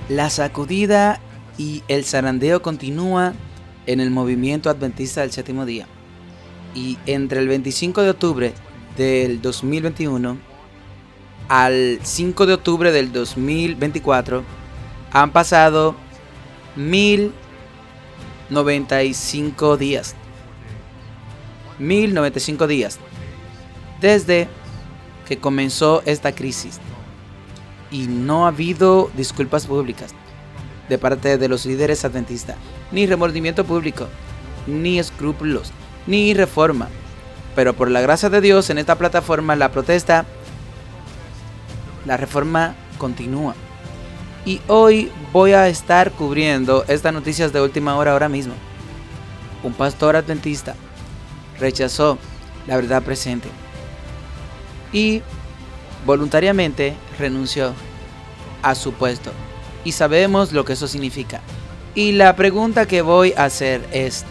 La sacudida y el zarandeo continúa en el movimiento adventista del séptimo día. Y entre el 25 de octubre del 2021 al 5 de octubre del 2024 han pasado 1095 días. 1095 días desde que comenzó esta crisis. Y no ha habido disculpas públicas de parte de los líderes adventistas, ni remordimiento público, ni escrúpulos, ni reforma. Pero por la gracia de Dios, en esta plataforma la reforma continúa. Y hoy voy a estar cubriendo estas noticias de última hora ahora mismo. Un pastor adventista rechazó la verdad presente y voluntariamente renunció a su puesto. Y sabemos lo que eso significa. Y la pregunta que voy a hacer es: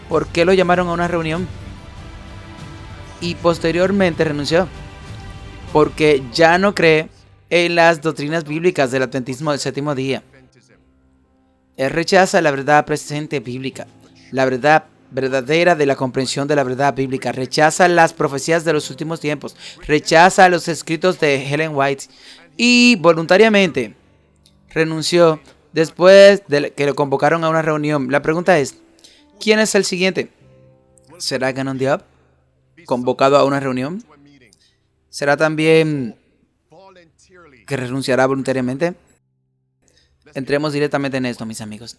¿por qué lo llamaron a una reunión? Y posteriormente renunció porque ya no cree en las doctrinas bíblicas del adventismo del séptimo día. Él rechaza la verdad presente bíblica, la verdad verdadera de la comprensión de la verdad bíblica, rechaza las profecías de los últimos tiempos, rechaza los escritos de Ellen White y voluntariamente renunció después de que lo convocaron a una reunión. La pregunta es: ¿quién es el siguiente? ¿Será Gannon Diop, convocado a una reunión? ¿Será también que renunciará voluntariamente? Entremos directamente en esto, mis amigos.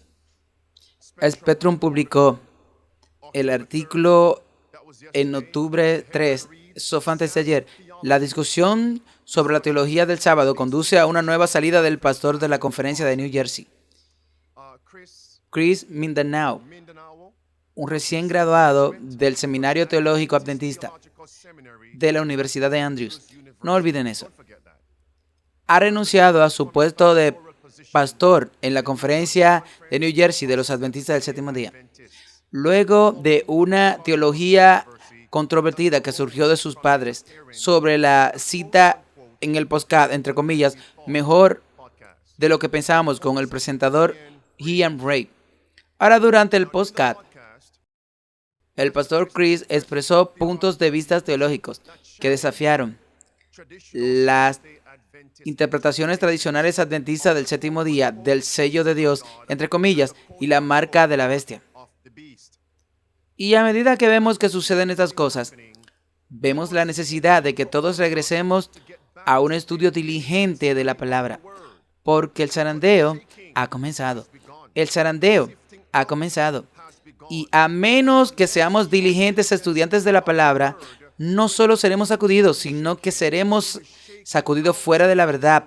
Spectrum publicó el artículo en octubre 3, eso fue antes de ayer. La discusión sobre la teología del sábado conduce a una nueva salida del pastor de la conferencia de New Jersey, Chris Mindanao, un recién graduado del Seminario Teológico Adventista de la Universidad de Andrews. No olviden eso. Ha renunciado a su puesto de pastor en la conferencia de New Jersey de los Adventistas del séptimo día, luego de una teología controvertida que surgió de sus padres sobre la cita en el podcast, entre comillas, mejor de lo que pensábamos, con el presentador Ian Ray. Ahora, durante el podcast, el pastor Chris expresó puntos de vista teológicos que desafiaron las interpretaciones tradicionales adventistas del séptimo día, del sello de Dios, entre comillas, y la marca de la bestia. Y a medida que vemos que suceden estas cosas, vemos la necesidad de que todos regresemos a un estudio diligente de la palabra, porque el zarandeo ha comenzado. El zarandeo ha comenzado. Y a menos que seamos diligentes estudiantes de la palabra, no solo seremos sacudidos, sino que seremos sacudidos fuera de la verdad.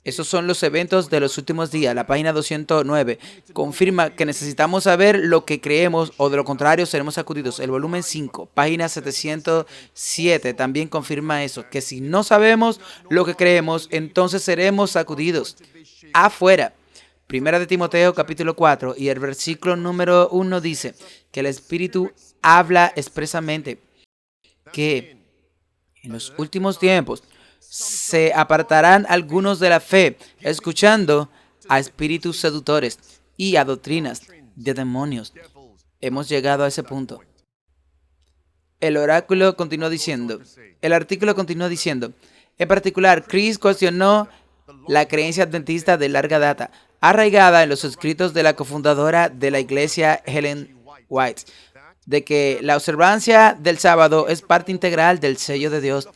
Esos son los eventos de los últimos días. La página 209 confirma que necesitamos saber lo que creemos, o de lo contrario seremos sacudidos. El volumen 5, página 707, también confirma eso, que si no sabemos lo que creemos, entonces seremos sacudidos afuera. Primera de Timoteo, capítulo 4, y el versículo número 1 dice que el Espíritu habla expresamente que en los últimos tiempos se apartarán algunos de la fe, escuchando a espíritus seductores y a doctrinas de demonios. Hemos llegado a ese punto. El artículo continúa diciendo, en particular, Chris cuestionó la creencia adventista de larga data, arraigada en los escritos de la cofundadora de la iglesia, Ellen White, de que la observancia del sábado es parte integral del sello de Dios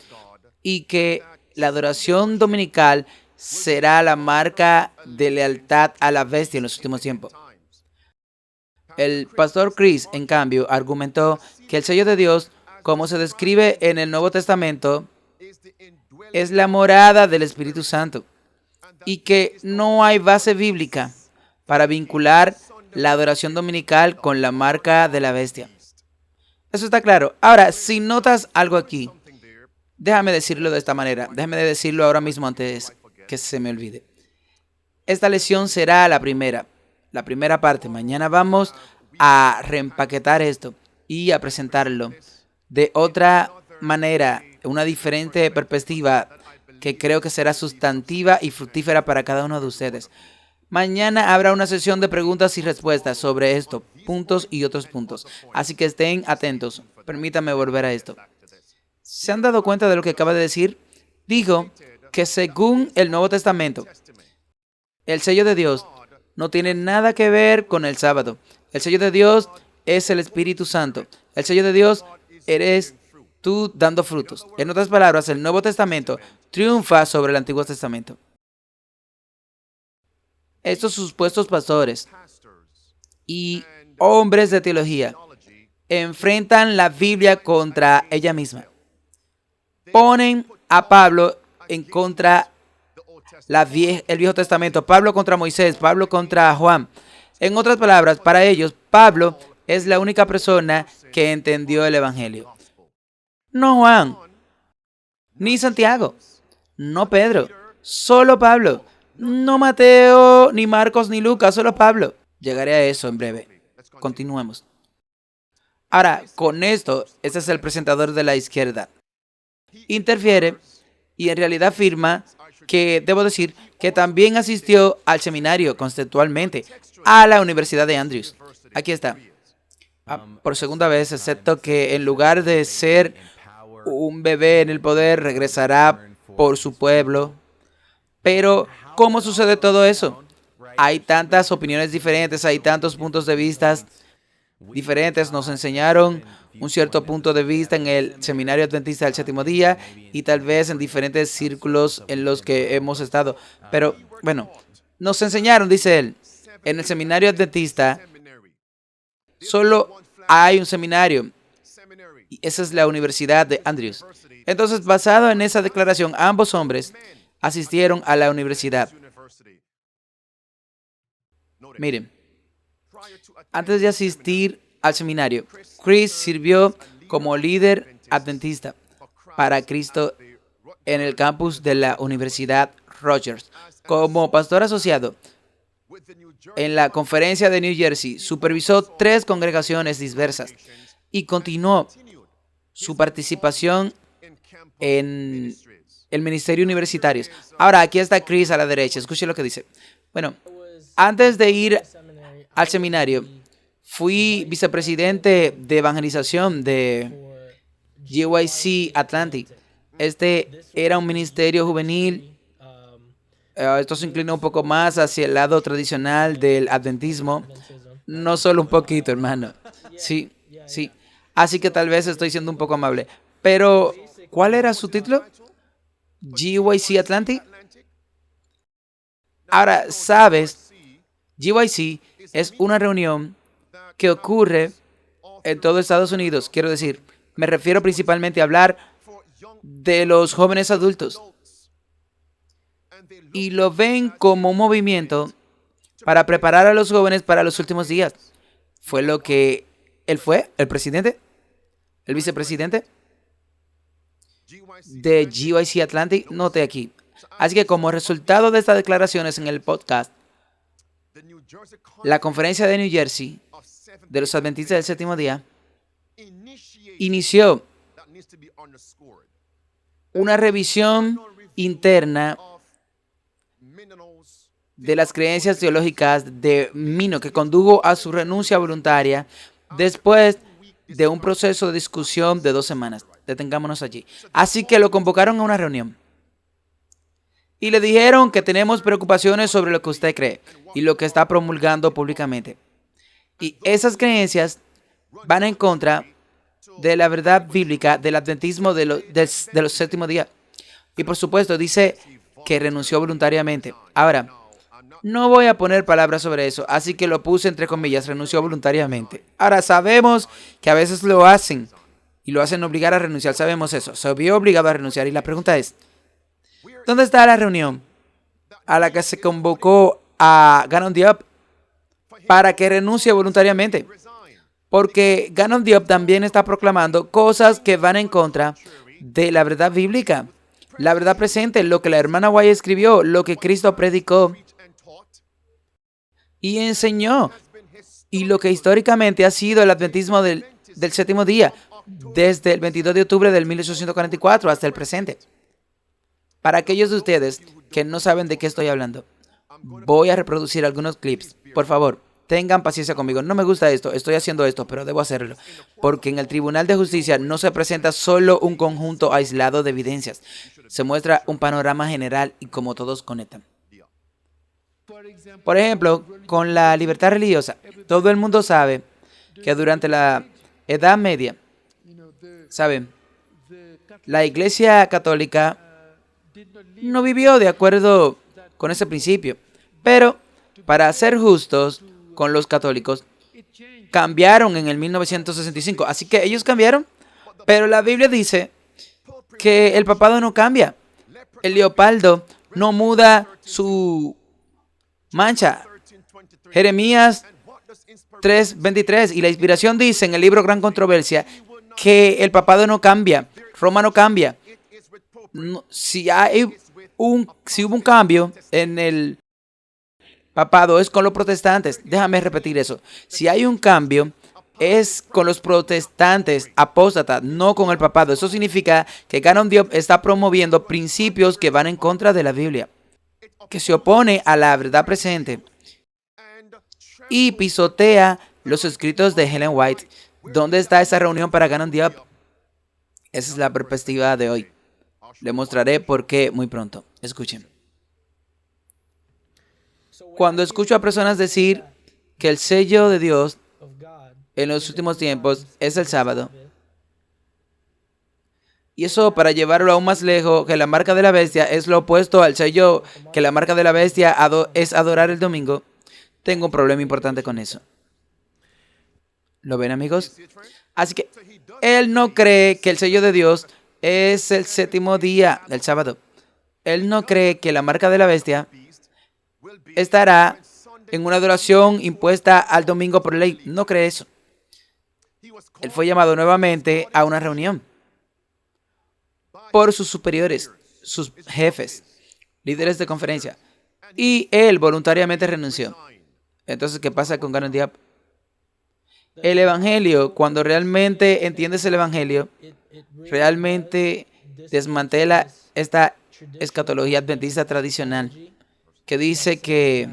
y que la adoración dominical será la marca de lealtad a la bestia en los últimos tiempos. El pastor Chris, en cambio, argumentó que el sello de Dios, como se describe en el Nuevo Testamento, es la morada del Espíritu Santo y que no hay base bíblica para vincular la adoración dominical con la marca de la bestia. Eso está claro. Ahora, si notas algo aquí, déjame decirlo de esta manera. Déjame decirlo ahora mismo antes que se me olvide. Esta lección será la primera parte. Mañana vamos a reempaquetar esto y a presentarlo de otra manera, una diferente perspectiva que creo que será sustantiva y fructífera para cada uno de ustedes. Mañana habrá una sesión de preguntas y respuestas sobre esto, puntos y otros puntos. Así que estén atentos. Permítanme volver a esto. ¿Se han dado cuenta de lo que acaba de decir? Dijo que según el Nuevo Testamento, el sello de Dios no tiene nada que ver con el sábado. El sello de Dios es el Espíritu Santo. El sello de Dios eres tú dando frutos. En otras palabras, el Nuevo Testamento triunfa sobre el Antiguo Testamento. Estos supuestos pastores y hombres de teología enfrentan la Biblia contra ella misma. Ponen a Pablo en contra el Viejo Testamento, Pablo contra Moisés, Pablo contra Juan. En otras palabras, para ellos, Pablo es la única persona que entendió el Evangelio. No Juan, ni Santiago, no Pedro, solo Pablo. No Mateo, ni Marcos, ni Lucas, solo Pablo. Llegaré a eso en breve. Continuemos. Ahora, con esto, este es el presentador de la izquierda. Interfiere y en realidad afirma que, debo decir, que también asistió al seminario conceptualmente a la Universidad de Andrews. Aquí está. Por segunda vez, excepto que en lugar de ser un bebé en el poder, regresará por su pueblo. Pero, ¿cómo sucede todo eso? Hay tantas opiniones diferentes, hay tantos puntos de vista diferentes. Nos enseñaron un cierto punto de vista en el Seminario Adventista del Séptimo Día y tal vez en diferentes círculos en los que hemos estado. Pero, bueno, nos enseñaron, dice él, en el Seminario Adventista solo hay un seminario y esa es la Universidad de Andrews. Entonces, basado en esa declaración, ambos hombres asistieron a la universidad. Miren, antes de asistir al seminario, Chris sirvió como líder adventista para Cristo en el campus de la Universidad Rogers. Como pastor asociado en la conferencia de New Jersey, supervisó 3 congregaciones diversas y continuó su participación en el ministerio universitario. Ahora, aquí está Chris a la derecha. Escuche lo que dice. Bueno, antes de ir al seminario, fui vicepresidente de evangelización de GYC Atlantic. Este era un ministerio juvenil. Esto se inclina un poco más hacia el lado tradicional del adventismo. No solo un poquito, hermano. Sí, sí. Así que tal vez estoy siendo un poco amable. Pero, ¿cuál era su título? GYC Atlantic. Ahora, ¿sabes? GYC es una reunión que ocurre en todo Estados Unidos. Quiero decir, me refiero principalmente a hablar de los jóvenes adultos. Y lo ven como un movimiento para preparar a los jóvenes para los últimos días. Fue lo que él fue, el presidente, el vicepresidente de GYC Atlantic, note aquí. Así que como resultado de estas declaraciones en el podcast, la conferencia de New Jersey de los Adventistas del Séptimo Día inició una revisión interna de las creencias teológicas de Mino, que condujo a su renuncia voluntaria después de un proceso de discusión de 2 semanas. Detengámonos allí. Así que lo convocaron a una reunión y le dijeron que tenemos preocupaciones sobre lo que usted cree y lo que está promulgando públicamente. Y esas creencias van en contra de la verdad bíblica del adventismo de los séptimos días. Y por supuesto dice que renunció voluntariamente. Ahora, no voy a poner palabras sobre eso, así que lo puse entre comillas, renunció voluntariamente. Ahora, sabemos que a veces lo hacen y lo hacen obligar a renunciar, sabemos eso. Se vio obligado a renunciar y la pregunta es, ¿dónde está la reunión a la que se convocó a Gannon Diop para que renuncie voluntariamente? Porque Gannon Diop también está proclamando cosas que van en contra de la verdad bíblica, la verdad presente, lo que la hermana White escribió, lo que Cristo predicó y enseñó, y lo que históricamente ha sido el adventismo del séptimo día, desde el 22 de octubre del 1844 hasta el presente. Para aquellos de ustedes que no saben de qué estoy hablando, voy a reproducir algunos clips. Por favor, tengan paciencia conmigo. No me gusta esto, estoy haciendo esto, pero debo hacerlo. Porque en el Tribunal de Justicia no se presenta solo un conjunto aislado de evidencias. Se muestra un panorama general y cómo todos conectan. Por ejemplo, con la libertad religiosa, todo el mundo sabe que durante la Edad Media, ¿saben? La Iglesia Católica no vivió de acuerdo con ese principio. Pero, para ser justos con los católicos, cambiaron en el 1965. Así que ellos cambiaron, pero la Biblia dice que el papado no cambia. El leopardo no muda su mancha. Jeremías 3:23. Y la inspiración dice en el libro Gran Controversia que el papado no cambia. Roma no cambia. No, si hubo un cambio en el papado, es con los protestantes. Déjame repetir eso. Si hay un cambio, es con los protestantes apóstatas, no con el papado. Eso significa que Ganon Diop está promoviendo principios que van en contra de la Biblia, que se opone a la verdad presente y pisotea los escritos de Ellen White. ¿Dónde está esa reunión para Ganon Diop? Esa es la perspectiva de hoy. Le mostraré por qué muy pronto. Escuchen. Cuando escucho a personas decir que el sello de Dios en los últimos tiempos es el sábado, y eso, para llevarlo aún más lejos, que la marca de la bestia es lo opuesto al sello, que la marca de la bestia es adorar el domingo, tengo un problema importante con eso. ¿Lo ven, amigos? Así que él no cree que el sello de Dios es el séptimo día del sábado. Él no cree que la marca de la bestia estará en una adoración impuesta al domingo por ley. No cree eso. Él fue llamado nuevamente a una reunión por sus superiores, sus jefes, líderes de conferencia. Y él voluntariamente renunció. Entonces, ¿qué pasa con Ganon Diop? El Evangelio, cuando realmente entiendes el Evangelio, realmente desmantela esta escatología adventista tradicional que dice que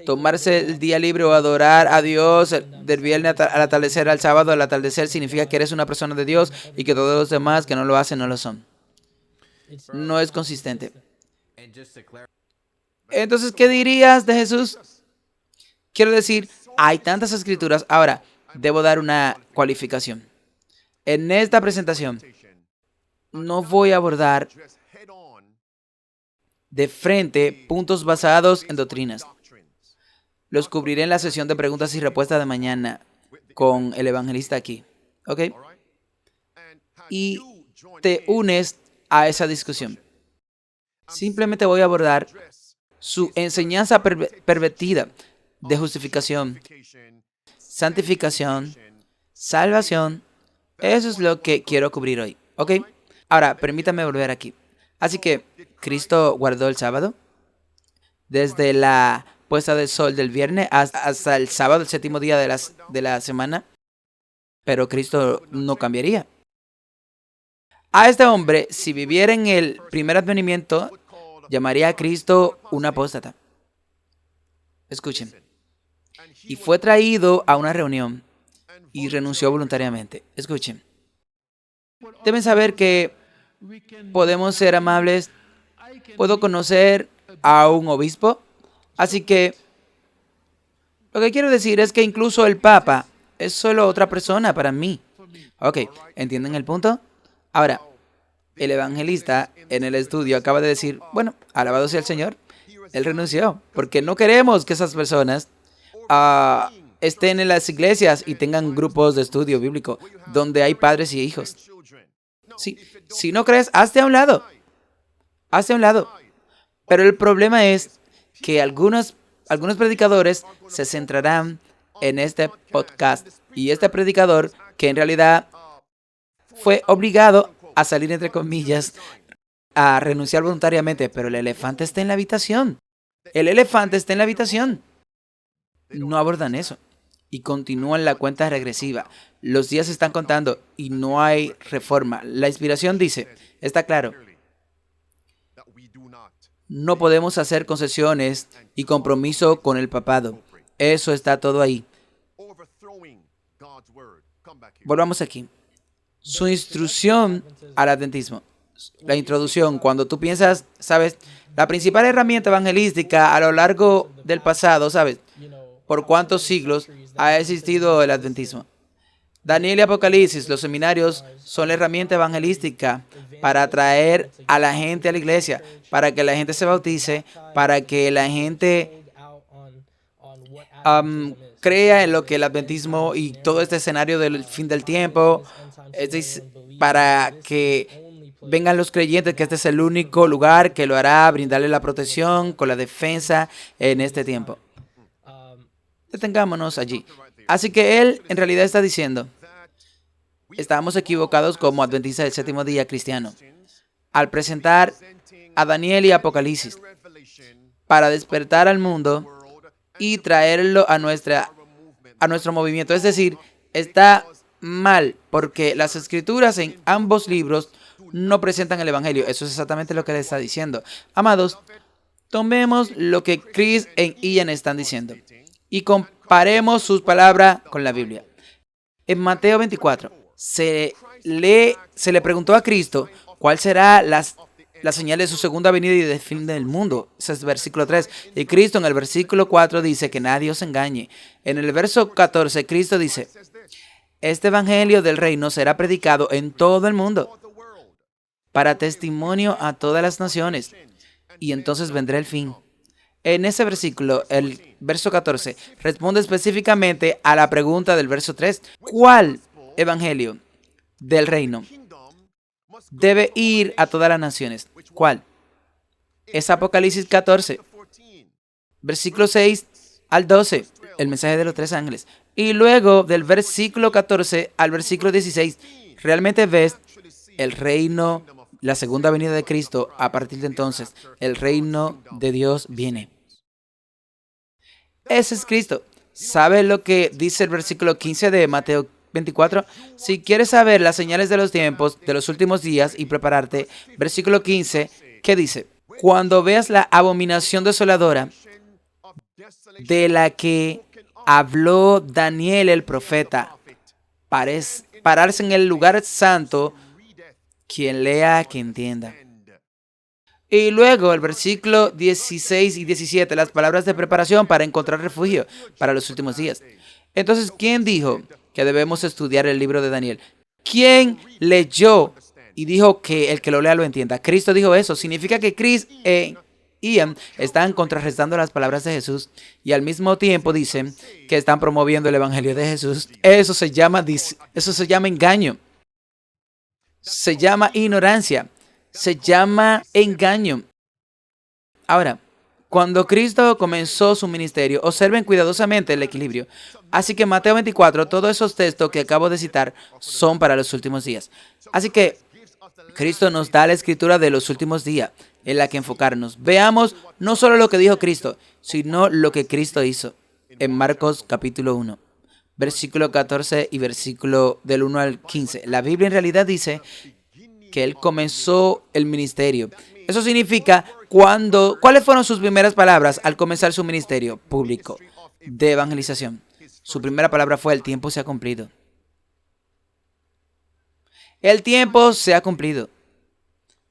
tomarse el día libre o adorar a Dios del viernes al atardecer al sábado al atardecer significa que eres una persona de Dios y que todos los demás que no lo hacen no lo son. No es consistente. Entonces, ¿qué dirías de Jesús? Quiero decir, hay tantas escrituras. Ahora, debo dar una cualificación. En esta presentación, no voy a abordar de frente puntos basados en doctrinas. Los cubriré en la sesión de preguntas y respuestas de mañana con el evangelista aquí. ¿Ok? Y te unes a esa discusión. Simplemente voy a abordar su enseñanza pervertida de justificación, santificación, salvación. Eso es lo que quiero cubrir hoy. ¿Ok? Ahora, permítame volver aquí. Así que, ¿Cristo guardó el sábado? Desde la puesta del sol del viernes hasta el sábado, el séptimo día de la semana. Pero Cristo no cambiaría. A este hombre, si viviera en el primer advenimiento, llamaría a Cristo un apóstata. Escuchen. Y fue traído a una reunión y renunció voluntariamente. Escuchen. Deben saber que podemos ser amables. Puedo conocer a un obispo. Así que lo que quiero decir es que incluso el Papa es solo otra persona para mí. Ok, ¿entienden el punto? Ahora, el evangelista en el estudio acaba de decir, bueno, alabado sea el Señor. Él renunció porque no queremos que esas personas estén en las iglesias y tengan grupos de estudio bíblico donde hay padres y hijos. Sí, si no crees, hazte a un lado. Hazte a un lado. Pero el problema es que algunos predicadores se centrarán en este podcast. Y este predicador, que en realidad fue obligado a salir, entre comillas, a renunciar voluntariamente. Pero el elefante está en la habitación. El elefante está en la habitación. No abordan eso. Y continúan la cuenta regresiva. Los días se están contando y no hay reforma. La inspiración dice, está claro, No podemos hacer concesiones y compromiso con el papado. Eso está todo ahí. Volvamos aquí. Su instrucción al adventismo. La introducción, cuando tú piensas, ¿sabes? La principal herramienta evangelística a lo largo del pasado, ¿sabes? ¿Por cuántos siglos ha existido el adventismo? Daniel y Apocalipsis, los seminarios, son la herramienta evangelística para atraer a la gente a la iglesia, para que la gente se bautice, para que la gente crea en lo que el adventismo y todo este escenario del fin del tiempo, es decir, para que vengan los creyentes que este es el único lugar que lo hará brindarle la protección con la defensa en este tiempo. Detengámonos allí. Así que él en realidad está diciendo, estábamos equivocados como adventistas del séptimo día cristiano al presentar a Daniel y Apocalipsis para despertar al mundo y traerlo a nuestro movimiento. Es decir, está mal porque las escrituras en ambos libros no presentan el evangelio. Eso es exactamente lo que le está diciendo. Amados, tomemos lo que Chris e Ian están diciendo y comparemos sus palabras con la Biblia. En Mateo 24 se le preguntó a Cristo cuál será la señal de su segunda venida y del fin del mundo. Ese es el versículo 3. Y Cristo en el versículo 4 dice que nadie os engañe. En el verso 14, Cristo dice, este evangelio del reino será predicado en todo el mundo para testimonio a todas las naciones. Y entonces vendrá el fin. En ese versículo, el verso 14, responde específicamente a la pregunta del verso 3. ¿Cuál evangelio del reino debe ir a todas las naciones? ¿Cuál? Es Apocalipsis 14, versículo 6 al 12, el mensaje de los tres ángeles. Y luego del versículo 14 al versículo 16, realmente ves el reino, la segunda venida de Cristo. A partir de entonces, el reino de Dios viene. Ese es Cristo. ¿Sabe lo que dice el versículo 15 de Mateo 24? Si quieres saber las señales de los tiempos, de los últimos días y prepararte, versículo 15, ¿qué dice? Cuando veas la abominación desoladora de la que habló Daniel el profeta, pararse en el lugar santo, quien lea, que entienda. Y luego el versículo 16 y 17, las palabras de preparación para encontrar refugio para los últimos días. Entonces, ¿quién dijo que debemos estudiar el libro de Daniel? ¿Quién leyó y dijo que el que lo lea lo entienda? Cristo dijo eso. Significa que Chris e Ian están contrarrestando las palabras de Jesús y al mismo tiempo dicen que están promoviendo el evangelio de Jesús. Eso se llama engaño. Se llama ignorancia. Se llama engaño. Ahora, cuando Cristo comenzó su ministerio, observen cuidadosamente el equilibrio. Así que Mateo 24, todos esos textos que acabo de citar son para los últimos días. Así que Cristo nos da la escritura de los últimos días en la que enfocarnos. Veamos no solo lo que dijo Cristo, sino lo que Cristo hizo. En Marcos capítulo 1, versículo 14 y versículo del 1 al 15. La Biblia en realidad dice que Él comenzó el ministerio. Eso significa ¿cuáles fueron sus primeras palabras al comenzar su ministerio público de evangelización? Su primera palabra fue: el tiempo se ha cumplido. El tiempo se ha cumplido.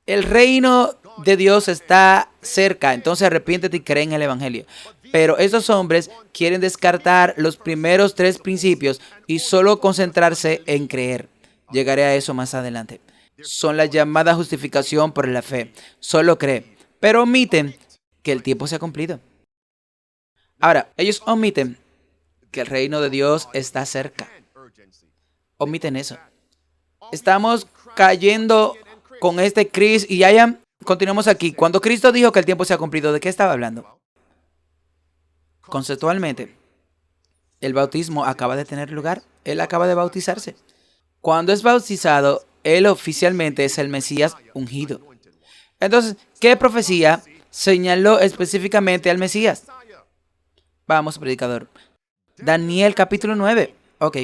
El reino de Dios está cerca, entonces arrepiéntete y cree en el evangelio. Pero estos hombres quieren descartar los primeros tres principios y solo concentrarse en creer. Llegaré a eso más adelante. Son la llamada justificación por la fe. Solo cree, pero omiten que el tiempo se ha cumplido. Ahora, ellos omiten que el reino de Dios está cerca. Omiten eso. Estamos cayendo con este Chris y Ian. Continuamos aquí. Cuando Cristo dijo que el tiempo se ha cumplido, ¿de qué estaba hablando? Conceptualmente, el bautismo acaba de tener lugar. Él acaba de bautizarse. Cuando es bautizado, Él oficialmente es el Mesías ungido. Entonces, ¿qué profecía señaló específicamente al Mesías? Vamos, predicador. Daniel capítulo 9. Ok.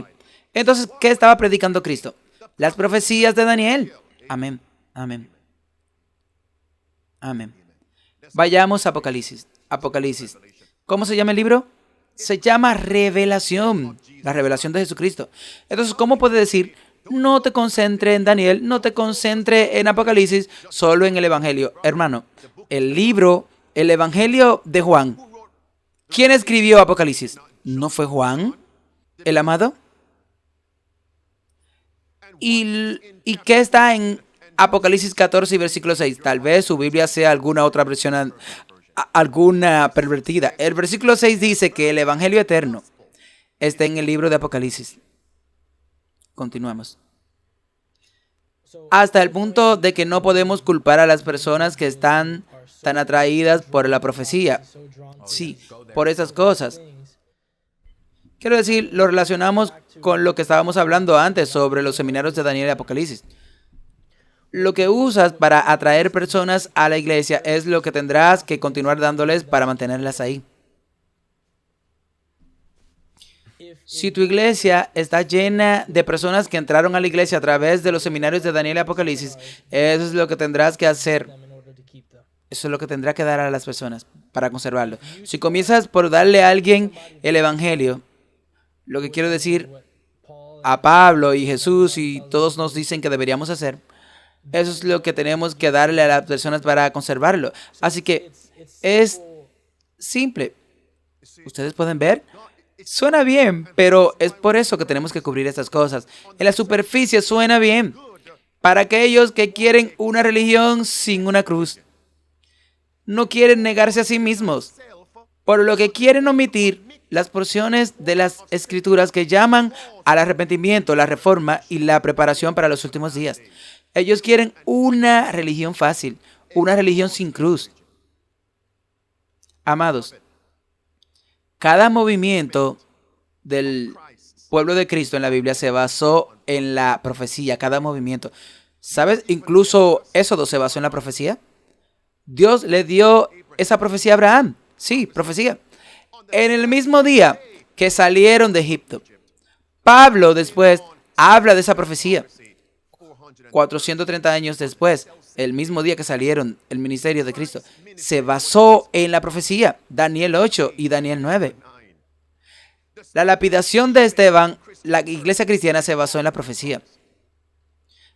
Entonces, ¿qué estaba predicando Cristo? Las profecías de Daniel. Amén. Amén. Amén. Vayamos a Apocalipsis. Apocalipsis. ¿Cómo se llama el libro? Se llama Revelación. La revelación de Jesucristo. Entonces, ¿cómo puede decir? No te concentres en Daniel, no te concentres en Apocalipsis, solo en el Evangelio. Hermano, el libro, el Evangelio de Juan. ¿Quién escribió Apocalipsis? ¿No fue Juan, el amado? ¿Y qué está en Apocalipsis 14 y versículo 6? Tal vez su Biblia sea alguna otra versión, alguna pervertida. El versículo 6 dice que el Evangelio eterno está en el libro de Apocalipsis. Continuamos. Hasta el punto de que no podemos culpar a las personas que están tan atraídas por la profecía. Sí, por esas cosas. Quiero decir, lo relacionamos con lo que estábamos hablando antes sobre los seminarios de Daniel y Apocalipsis. Lo que usas para atraer personas a la iglesia es lo que tendrás que continuar dándoles para mantenerlas ahí. Si tu iglesia está llena de personas que entraron a la iglesia a través de los seminarios de Daniel y Apocalipsis, eso es lo que tendrás que hacer. Eso es lo que tendrá que dar a las personas para conservarlo. Si comienzas por darle a alguien el evangelio, lo que quiero decir a Pablo y Jesús y todos nos dicen que deberíamos hacer, eso es lo que tenemos que darle a las personas para conservarlo. Así que es simple. Ustedes pueden ver. Suena bien, pero es por eso que tenemos que cubrir estas cosas. En la superficie suena bien para aquellos que quieren una religión sin una cruz. No quieren negarse a sí mismos, por lo que quieren omitir las porciones de las escrituras que llaman al arrepentimiento, la reforma y la preparación para los últimos días. Ellos quieren una religión fácil, una religión sin cruz. Amados, cada movimiento del pueblo de Cristo en la Biblia se basó en la profecía, cada movimiento. ¿Sabes? Incluso Éxodo se basó en la profecía. Dios le dio esa profecía a Abraham. Sí, profecía. En el mismo día que salieron de Egipto. Pablo después habla de esa profecía. 430 años después, el mismo día que salieron el ministerio de Cristo, se basó en la profecía, Daniel 8 y Daniel 9. La lapidación de Esteban, la iglesia cristiana se basó en la profecía.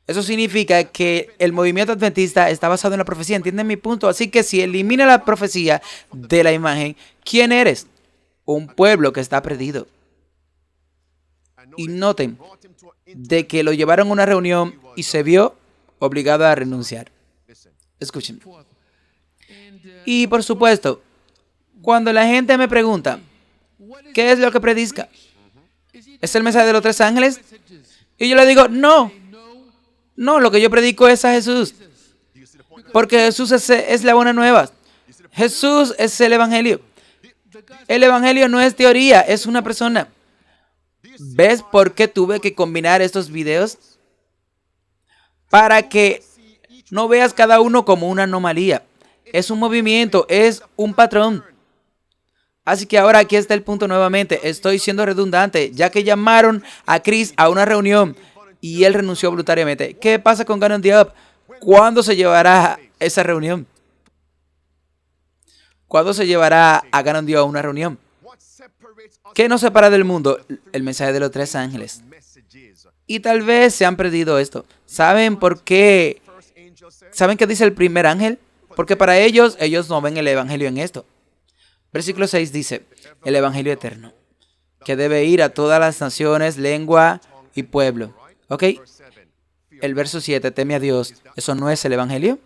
Eso significa que el movimiento adventista está basado en la profecía. ¿Entienden mi punto? Así que si elimina la profecía de la imagen, ¿quién eres? Un pueblo que está perdido. Y noten de que lo llevaron a una reunión y se vio obligado a renunciar. Escuchen. Y por supuesto, cuando la gente me pregunta, ¿qué es lo que predica? ¿Es el mensaje de los 3 ángeles? Y yo le digo, no, lo que yo predico es a Jesús. Porque Jesús es la buena nueva. Jesús es el evangelio. El evangelio no es teoría, es una persona. ¿Ves por qué tuve que combinar estos videos? Para que no veas cada uno como una anomalía. Es un movimiento, es un patrón. Así que ahora aquí está el punto nuevamente. Estoy siendo redundante, ya que llamaron a Chris a una reunión y él renunció voluntariamente. ¿Qué pasa con Gannon Diop? ¿Cuándo se llevará esa reunión? ¿Cuándo se llevará a Gannon Diop a una reunión? ¿Qué nos separa del mundo? El mensaje de los 3 ángeles. Y tal vez se han perdido esto. ¿Saben por qué? ¿Saben qué dice el primer ángel? Porque para ellos no ven el evangelio en esto. Versículo 6 dice, el evangelio eterno, que debe ir a todas las naciones, lengua y pueblo. ¿Ok? El verso 7, teme a Dios. ¿Eso no es el evangelio?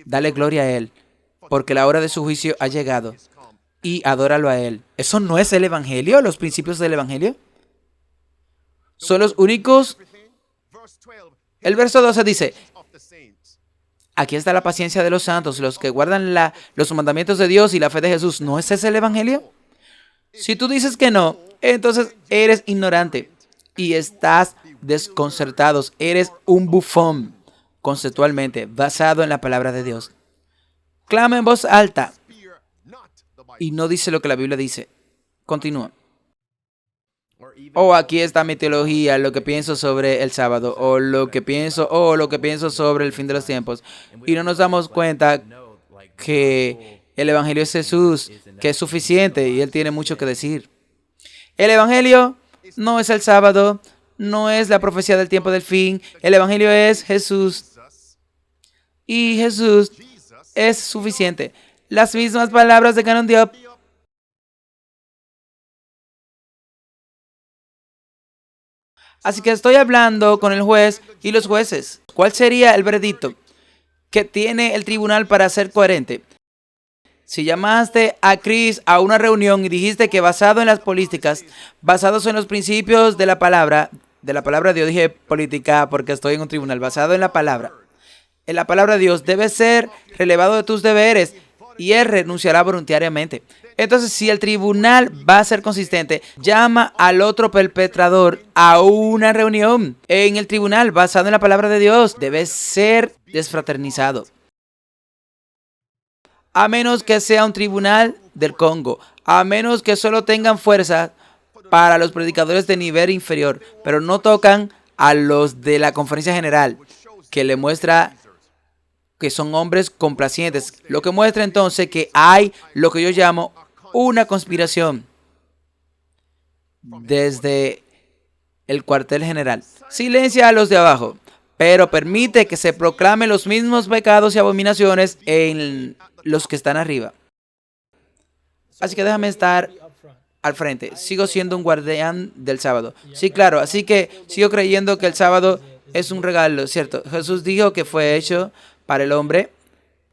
Dale gloria a Él, porque la hora de su juicio ha llegado. Y adóralo a Él. ¿Eso no es el evangelio? ¿Los principios del evangelio? Son los únicos. El verso 12 dice, aquí está la paciencia de los santos, los que guardan los mandamientos de Dios y la fe de Jesús. ¿No es ese el evangelio? Si tú dices que no, entonces eres ignorante y estás desconcertado. Eres un bufón, conceptualmente, basado en la palabra de Dios. Clama en voz alta y no dice lo que la Biblia dice. Continúa. Aquí está mi teología, lo que pienso sobre el sábado, lo que pienso sobre el fin de los tiempos. Y no nos damos cuenta que el Evangelio es Jesús, que es suficiente y Él tiene mucho que decir. El Evangelio no es el sábado, no es la profecía del tiempo del fin. El Evangelio es Jesús y Jesús es suficiente. Las mismas palabras de Canon Diop. Así que estoy hablando con el juez y los jueces. ¿Cuál sería el veredicto que tiene el tribunal para ser coherente? Si llamaste a Chris a una reunión y dijiste que basado en las políticas, basados en los principios de la palabra de Dios, dije política porque estoy en un tribunal, basado en la palabra de Dios, debe ser relevado de tus deberes y él renunciará voluntariamente. Entonces, si el tribunal va a ser consistente, llama al otro perpetrador a una reunión en el tribunal basado en la palabra de Dios. Debe ser desfraternizado. A menos que sea un tribunal del Congo, a menos que solo tengan fuerza para los predicadores de nivel inferior, pero no tocan a los de la conferencia general, que le muestra que son hombres complacientes, lo que muestra entonces que hay lo que yo llamo una conspiración desde el cuartel general. Silencia a los de abajo, pero permite que se proclamen los mismos pecados y abominaciones en los que están arriba. Así que déjame estar al frente. Sigo siendo un guardián del sábado. Sí, claro. Así que sigo creyendo que el sábado es un regalo, ¿cierto? Jesús dijo que fue hecho para el hombre,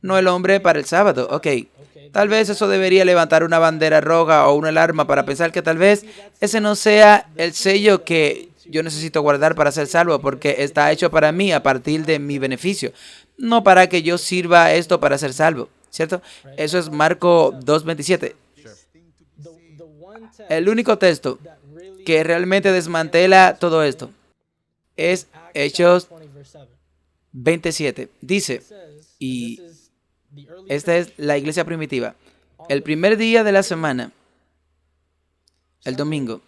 no el hombre para el sábado. Ok. Tal vez eso debería levantar una bandera roja o una alarma para pensar que tal vez ese no sea el sello que yo necesito guardar para ser salvo, porque está hecho para mí a partir de mi beneficio, no para que yo sirva esto para ser salvo, ¿cierto? Eso es Marcos 2:27. El único texto que realmente desmantela todo esto es Hechos 27. Dice, y esta es la iglesia primitiva, el primer día de la semana, el domingo.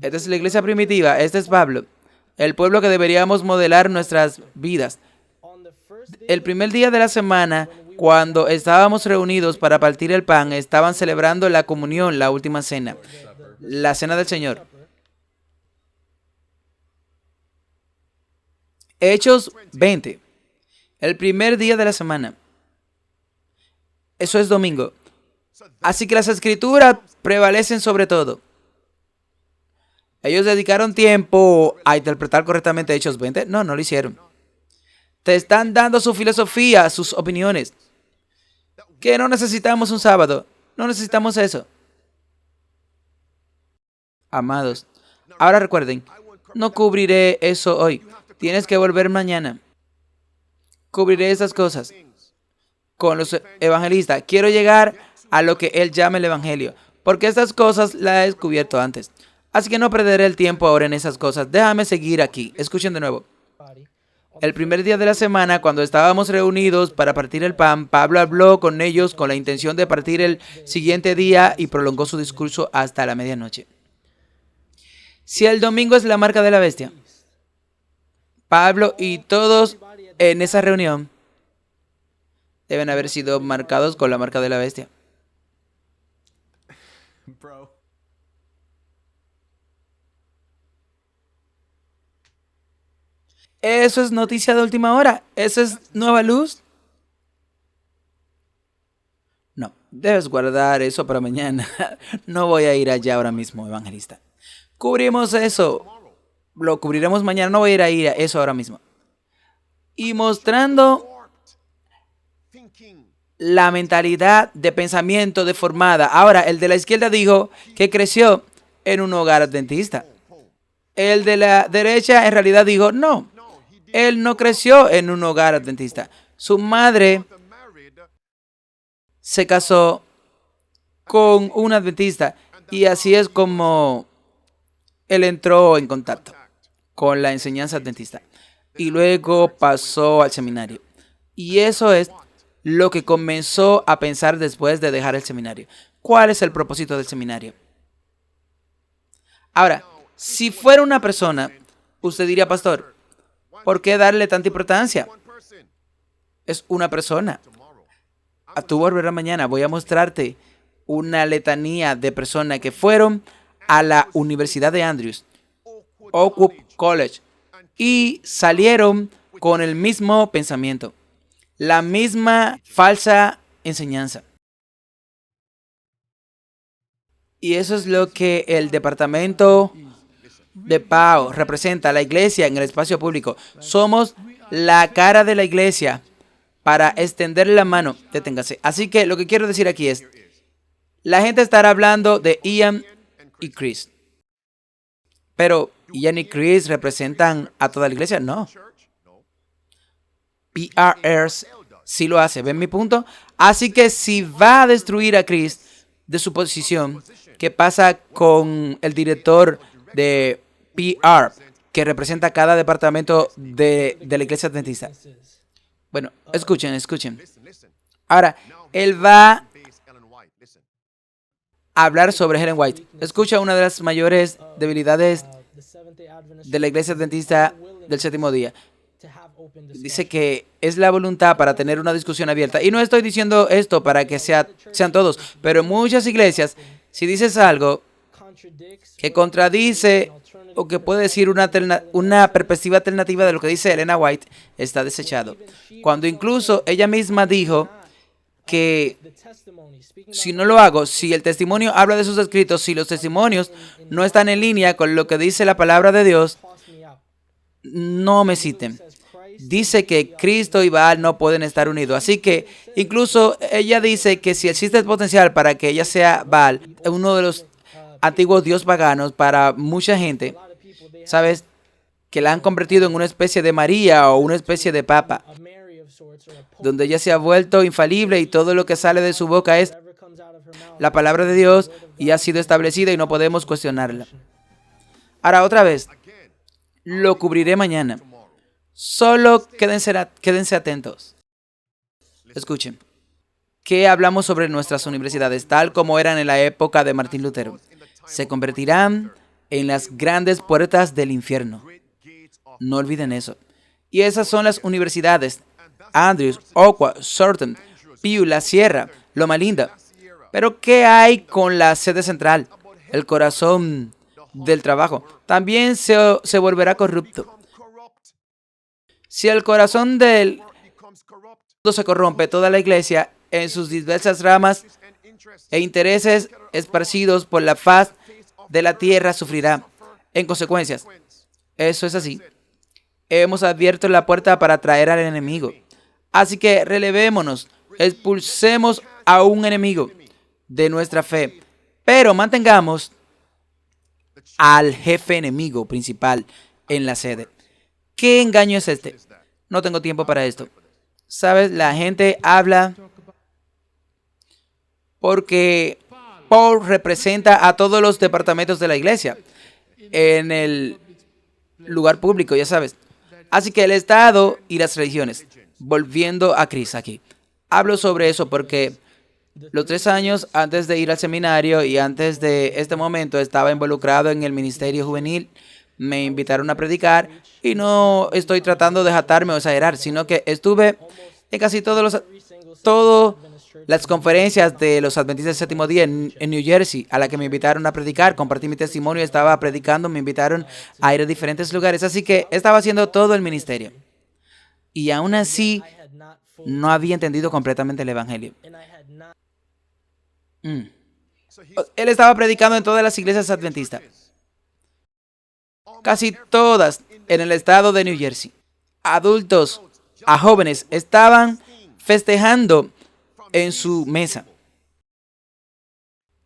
Esta es la iglesia primitiva, este es Pablo, el pueblo que deberíamos modelar nuestras vidas. El primer día de la semana, cuando estábamos reunidos para partir el pan, estaban celebrando la comunión, la última cena, la cena del Señor. Hechos 20, el primer día de la semana. Eso es domingo. Así que las escrituras prevalecen sobre todo. ¿Ellos dedicaron tiempo a interpretar correctamente Hechos 20? No, no lo hicieron. Te están dando su filosofía, sus opiniones. Que no necesitamos un sábado. No necesitamos eso. Amados, ahora recuerden, no cubriré eso hoy. Tienes que volver mañana. Cubriré esas cosas con los evangelistas. Quiero llegar a lo que él llama el evangelio, porque estas cosas las he descubierto antes. Así que no perderé el tiempo ahora en esas cosas. Déjame seguir aquí. Escuchen de nuevo. El primer día de la semana, cuando estábamos reunidos para partir el pan, Pablo habló con ellos con la intención de partir el siguiente día y prolongó su discurso hasta la medianoche. Si el domingo es la marca de la bestia, Pablo y todos en esa reunión deben haber sido marcados con la marca de la bestia. Eso es noticia de última hora. Eso es nueva luz. No, debes guardar eso para mañana. No voy a ir allá ahora mismo, evangelista. Cubrimos eso. Lo cubriremos mañana. No voy a ir a eso ahora mismo. Y mostrando la mentalidad de pensamiento deformada. Ahora, el de la izquierda dijo que creció en un hogar adventista. El de la derecha en realidad dijo, no, él no creció en un hogar adventista. Su madre se casó con un adventista y así es como él entró en contacto con la enseñanza adventista y luego pasó al seminario. Y eso es lo que comenzó a pensar después de dejar el seminario. ¿Cuál es el propósito del seminario? Ahora, si fuera una persona, usted diría, pastor, ¿por qué darle tanta importancia? es una persona. Tú volverás mañana. Voy a mostrarte una letanía de personas que fueron a la Universidad de Andrews, Oakwood College, y salieron con el mismo pensamiento, la misma falsa enseñanza. Y eso es lo que el departamento de Pau representa, la iglesia en el espacio público. Somos la cara de la iglesia para extender la mano. Deténgase. Así que lo que quiero decir aquí es, la gente estará hablando de Ian y Chris. Pero Ian y Chris representan a toda la iglesia. No. PRS sí lo hace. ¿Ven mi punto? Así que si va a destruir a Chris de su posición, ¿qué pasa con el director de PR que representa cada departamento de la iglesia adventista? Bueno, escuchen. Ahora, él va a hablar sobre Ellen White. Escucha una de las mayores debilidades de la iglesia adventista del séptimo día. Dice que es la voluntad para tener una discusión abierta. Y no estoy diciendo esto para que sean todos, pero en muchas iglesias, si dices algo que contradice o que puede decir una perspectiva alternativa de lo que dice Ellen White, está desechado. Cuando incluso ella misma dijo que si no lo hago, si el testimonio habla de sus escritos, si los testimonios no están en línea con lo que dice la palabra de Dios, no me citen. Dice que Cristo y Baal no pueden estar unidos. Así que incluso ella dice que si existe el potencial para que ella sea Baal, uno de los antiguos dios paganos para mucha gente, ¿sabes? Que la han convertido en una especie de María o una especie de Papa, donde ella se ha vuelto infalible y todo lo que sale de su boca es la palabra de Dios y ha sido establecida y no podemos cuestionarla. Ahora, otra vez, lo cubriré mañana. Solo quédense atentos. Escuchen. ¿Qué hablamos sobre nuestras universidades, tal como eran en la época de Martín Lutero? Se convertirán en las grandes puertas del infierno. No olviden eso. Y esas son las universidades: Andrews, Oakwood, Southern, Pew, La Sierra, Loma Linda. Pero ¿qué hay con la sede central? El corazón del trabajo. También se volverá corrupto. Si el corazón del mundo se corrompe, toda la iglesia en sus diversas ramas e intereses esparcidos por la faz de la tierra sufrirá en consecuencias. Eso es así. Hemos abierto la puerta para atraer al enemigo. Así que relevémonos, expulsemos a un enemigo de nuestra fe, pero mantengamos al jefe enemigo principal en la sede. ¿Qué engaño es este? No tengo tiempo para esto. ¿Sabes? La gente habla porque Paul representa a todos los departamentos de la iglesia en el lugar público, ya sabes. Así que el Estado y las religiones. Volviendo a Chris aquí. Hablo sobre eso porque los 3 años antes de ir al seminario y antes de este momento estaba involucrado en el ministerio juvenil. Me invitaron a predicar y no estoy tratando de jactarme o exagerar, sino que estuve en casi todas las conferencias de los adventistas del séptimo día en New Jersey, a la que me invitaron a predicar. Compartí mi testimonio, estaba predicando, me invitaron a ir a diferentes lugares, así que estaba haciendo todo el ministerio. Y aún así, no había entendido completamente el evangelio. Él estaba predicando en todas las iglesias adventistas. Casi todas en el estado de New Jersey. Adultos a jóvenes estaban festejando en su mesa.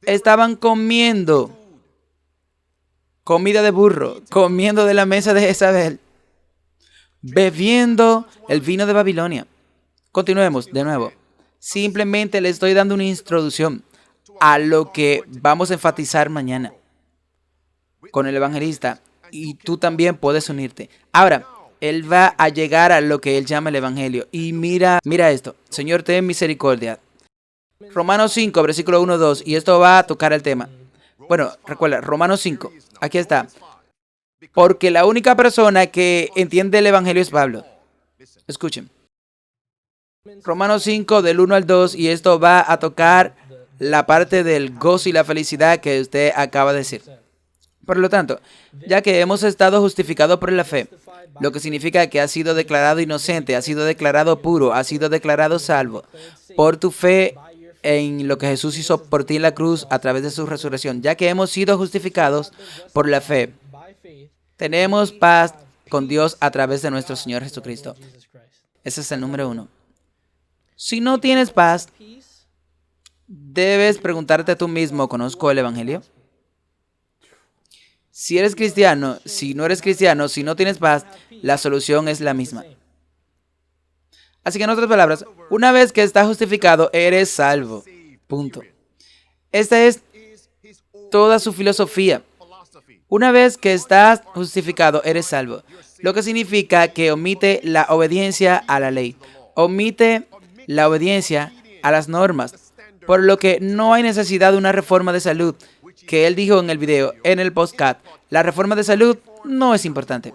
Estaban comiendo comida de burro, comiendo de la mesa de Jezabel, bebiendo el vino de Babilonia. Continuemos de nuevo. Simplemente le estoy dando una introducción a lo que vamos a enfatizar mañana con el evangelista. Y tú también puedes unirte. Ahora, él va a llegar a lo que él llama el evangelio. Y mira esto. Señor, ten misericordia. Romanos 5, versículo 1, 2. Y esto va a tocar el tema. Bueno, recuerda, Romanos 5. Aquí está. Porque la única persona que entiende el evangelio es Pablo. Escuchen. Romanos 5 del 1 al 2, y esto va a tocar la parte del gozo y la felicidad que usted acaba de decir. Por lo tanto, ya que hemos estado justificados por la fe, lo que significa que ha sido declarado inocente, ha sido declarado puro, ha sido declarado salvo por tu fe en lo que Jesús hizo por ti en la cruz a través de su resurrección. Ya que hemos sido justificados por la fe, tenemos paz con Dios a través de nuestro Señor Jesucristo. Ese es el número 1. Si no tienes paz, debes preguntarte tú mismo, ¿conozco el Evangelio? Si eres cristiano, si no eres cristiano, si no tienes paz, la solución es la misma. Así que en otras palabras, una vez que estás justificado, eres salvo. Punto. Esta es toda su filosofía. Una vez que estás justificado, eres salvo. Lo que significa que omite la obediencia a la ley. Omite la obediencia a las normas. Por lo que no hay necesidad de una reforma de salud. Que él dijo en el video, en el podcast, la reforma de salud no es importante.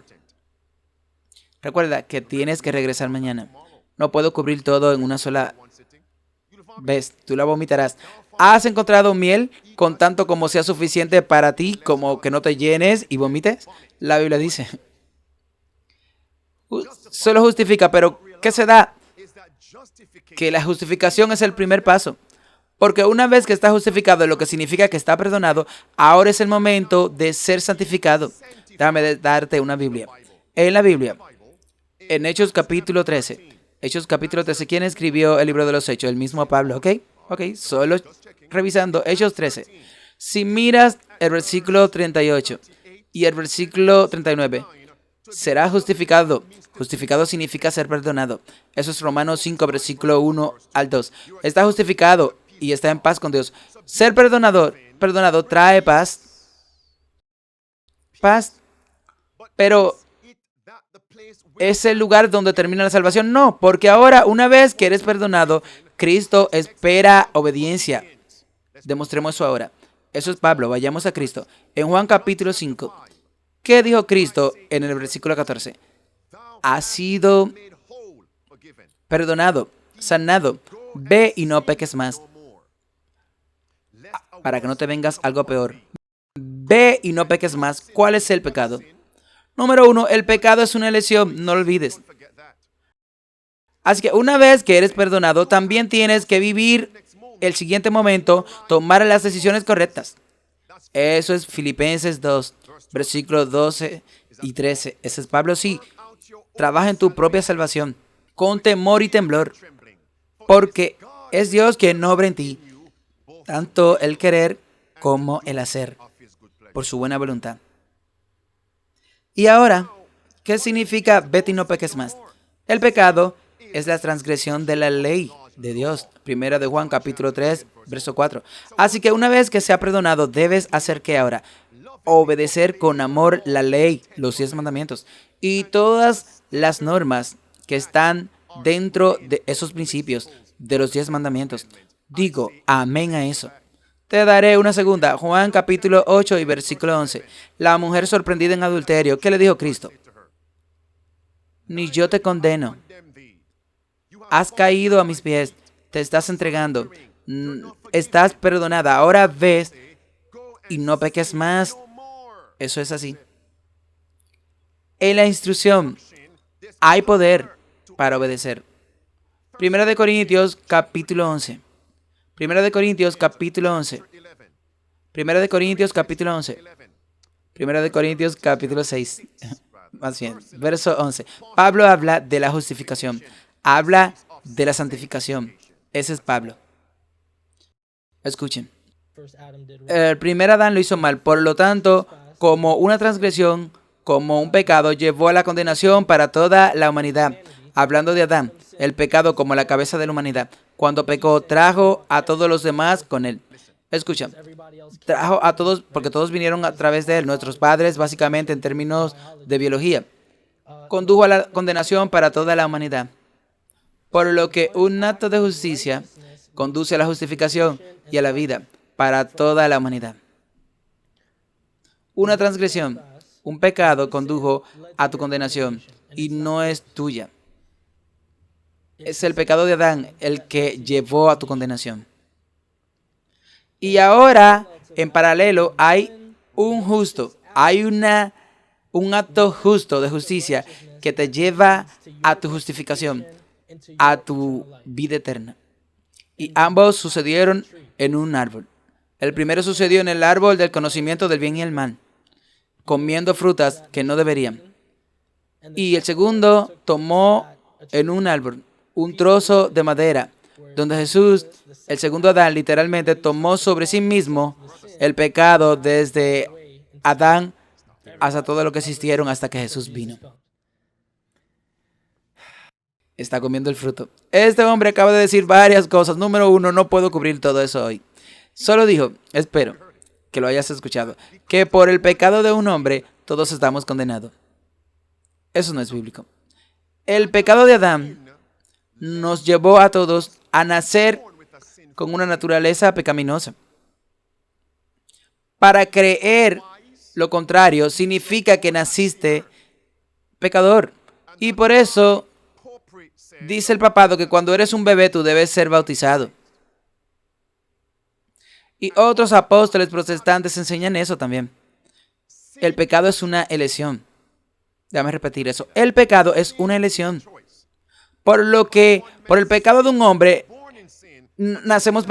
Recuerda que tienes que regresar mañana. No puedo cubrir todo en una sola vez. Tú la vomitarás. ¿Has encontrado miel con tanto como sea suficiente para ti, como que no te llenes y vomites? La Biblia dice. Solo justifica, pero ¿qué se da? Que la justificación es el primer paso. Porque una vez que está justificado, lo que significa que está perdonado, ahora es el momento de ser santificado. Déjame darte una Biblia. En la Biblia, en Hechos capítulo 13. Hechos capítulo 13. ¿Quién escribió el libro de los Hechos? El mismo Pablo, ¿ok? Ok, solo revisando. Hechos 13. Si miras el versículo 38 y el versículo 39, será justificado. Justificado significa ser perdonado. Eso es Romanos 5, versículo 1 al 2. Está justificado y está en paz con Dios. Ser perdonado trae paz. Paz. Pero ¿es el lugar donde termina la salvación? No, porque ahora, una vez que eres perdonado, Cristo espera obediencia. Demostremos eso ahora. Eso es Pablo. Vayamos a Cristo. En Juan capítulo 5, ¿qué dijo Cristo en el versículo 14? Has sido perdonado, sanado. Ve y no peques más, para que no te vengas algo peor. Ve y no peques más. ¿Cuál es el pecado? Número 1, el pecado es una elección, no lo olvides. Así que una vez que eres perdonado, también tienes que vivir el siguiente momento, tomar las decisiones correctas. Eso es Filipenses 2, versículos 12 y 13. Ese es Pablo, sí. Trabaja en tu propia salvación, con temor y temblor, porque es Dios quien obra en ti, tanto el querer como el hacer, por su buena voluntad. Y ahora, ¿qué significa vete y no peques más? El pecado es la transgresión de la ley de Dios. Primera de Juan, capítulo 3, verso 4. Así que una vez que se ha perdonado, debes hacer ¿qué ahora? Obedecer con amor la ley, los 10 mandamientos y todas las normas que están dentro de esos principios de los 10 mandamientos. Digo amén a eso. Te daré una segunda. Juan capítulo 8 y versículo 11. La mujer sorprendida en adulterio. ¿Qué le dijo Cristo? Ni yo te condeno. Has caído a mis pies. Te estás entregando. Estás perdonada. Ahora ves y no peques más. Eso es así. En la instrucción hay poder para obedecer. Primera de Corintios capítulo 11. Primera de Corintios capítulo 11. Primera de Corintios capítulo 11. Primera de Corintios capítulo 6. Más bien, verso 11. Pablo habla de la justificación. Habla de la santificación. Ese es Pablo. Escuchen. El primer Adán lo hizo mal. Por lo tanto, como una transgresión, como un pecado, llevó a la condenación para toda la humanidad. Hablando de Adán, el pecado como la cabeza de la humanidad. Cuando pecó, trajo a todos los demás con él. Escucha, trajo a todos, porque todos vinieron a través de él. Nuestros padres, básicamente, en términos de biología, condujo a la condenación para toda la humanidad. Por lo que un acto de justicia conduce a la justificación y a la vida para toda la humanidad. Una transgresión, un pecado condujo a tu condenación y no es tuya. Es el pecado de Adán el que llevó a tu condenación. Y ahora, en paralelo, hay un justo, hay un acto justo de justicia que te lleva a tu justificación, a tu vida eterna. Y ambos sucedieron en un árbol. El primero sucedió en el árbol del conocimiento del bien y el mal, comiendo frutas que no deberían. Y el segundo tomó en un árbol un trozo de madera, donde Jesús, el segundo Adán, literalmente tomó sobre sí mismo el pecado desde Adán hasta todo lo que existieron hasta que Jesús vino. Está comiendo el fruto. Este hombre acaba de decir varias cosas. Número uno, no puedo cubrir todo eso hoy. Solo dijo, espero que lo hayas escuchado, que por el pecado de un hombre todos estamos condenados. Eso no es bíblico. El pecado de Adán nos llevó a todos a nacer con una naturaleza pecaminosa. Para creer lo contrario significa que naciste pecador. Y por eso dice el papado que cuando eres un bebé tú debes ser bautizado. Y otros apóstoles protestantes enseñan eso también. El pecado es una elección. Déjame repetir eso. El pecado es una elección. Por el pecado de un hombre nacemos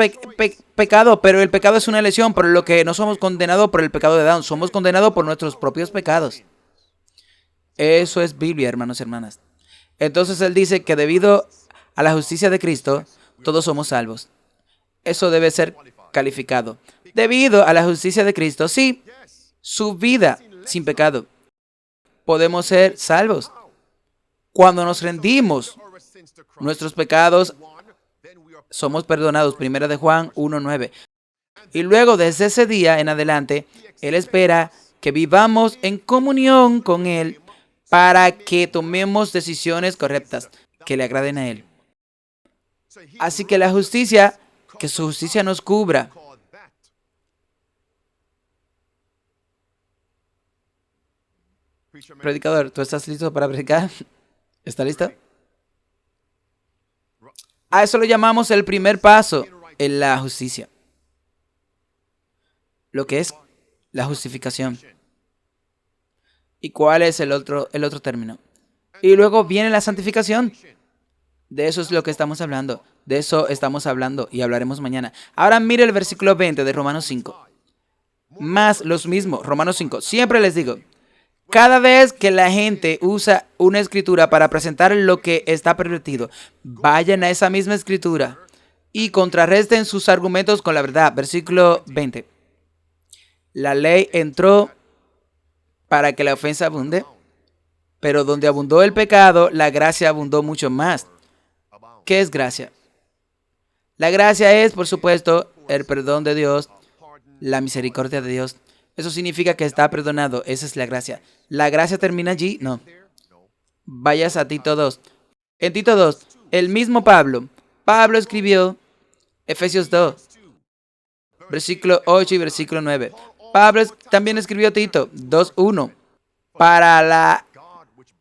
pecado, pero el pecado es una elección, por lo que no somos condenados por el pecado de Adán, somos condenados por nuestros propios pecados. Eso es Biblia, hermanos y hermanas. Entonces él dice que debido a la justicia de Cristo, todos somos salvos. Eso debe ser calificado. Debido a la justicia de Cristo, sí, su vida sin pecado, podemos ser salvos. Cuando nos rendimos nuestros pecados, somos perdonados. Primera de Juan 1:9. Y luego, desde ese día en adelante, Él espera que vivamos en comunión con Él para que tomemos decisiones correctas que le agraden a Él. Así que la justicia, que su justicia nos cubra. Predicador, ¿tú estás listo para predicar? ¿Está listo? A eso lo llamamos el primer paso en la justicia. Lo que es la justificación. ¿Y cuál es el otro término? Y luego viene la santificación. De eso es lo que estamos hablando. De eso estamos hablando y hablaremos mañana. Ahora mire el versículo 20 de Romanos 5. Más los mismos, Romanos 5. Siempre les digo, cada vez que la gente usa una escritura para presentar lo que está pervertido, vayan a esa misma escritura y contrarresten sus argumentos con la verdad. Versículo 20. La ley entró para que la ofensa abunde, pero donde abundó el pecado, la gracia abundó mucho más. ¿Qué es gracia? La gracia es, por supuesto, el perdón de Dios, la misericordia de Dios. Eso significa que está perdonado. Esa es la gracia. ¿La gracia termina allí? No. Vayas a Tito 2. En Tito 2, el mismo Pablo escribió Efesios 2, versículo 8 y versículo 9. Pablo también escribió Tito 2:1.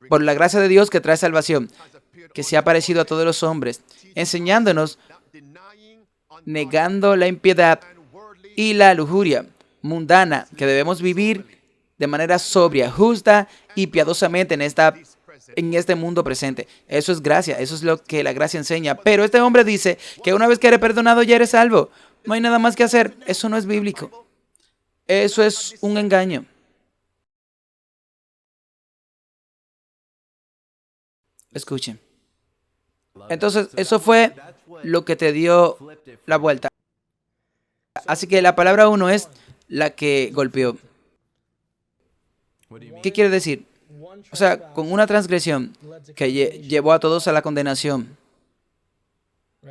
Por la gracia de Dios que trae salvación, que se ha parecido a todos los hombres, enseñándonos, negando la impiedad y la lujuria mundana, que debemos vivir de manera sobria, justa y piadosamente en este mundo presente. Eso es gracia, eso es lo que la gracia enseña. Pero este hombre dice que una vez que eres perdonado ya eres salvo. No hay nada más que hacer. Eso no es bíblico. Eso es un engaño. Escuchen. Entonces, eso fue lo que te dio la vuelta. Así que la palabra 1 es la que golpeó. ¿Qué quiere decir? O sea, con una transgresión que llevó a todos a la condenación.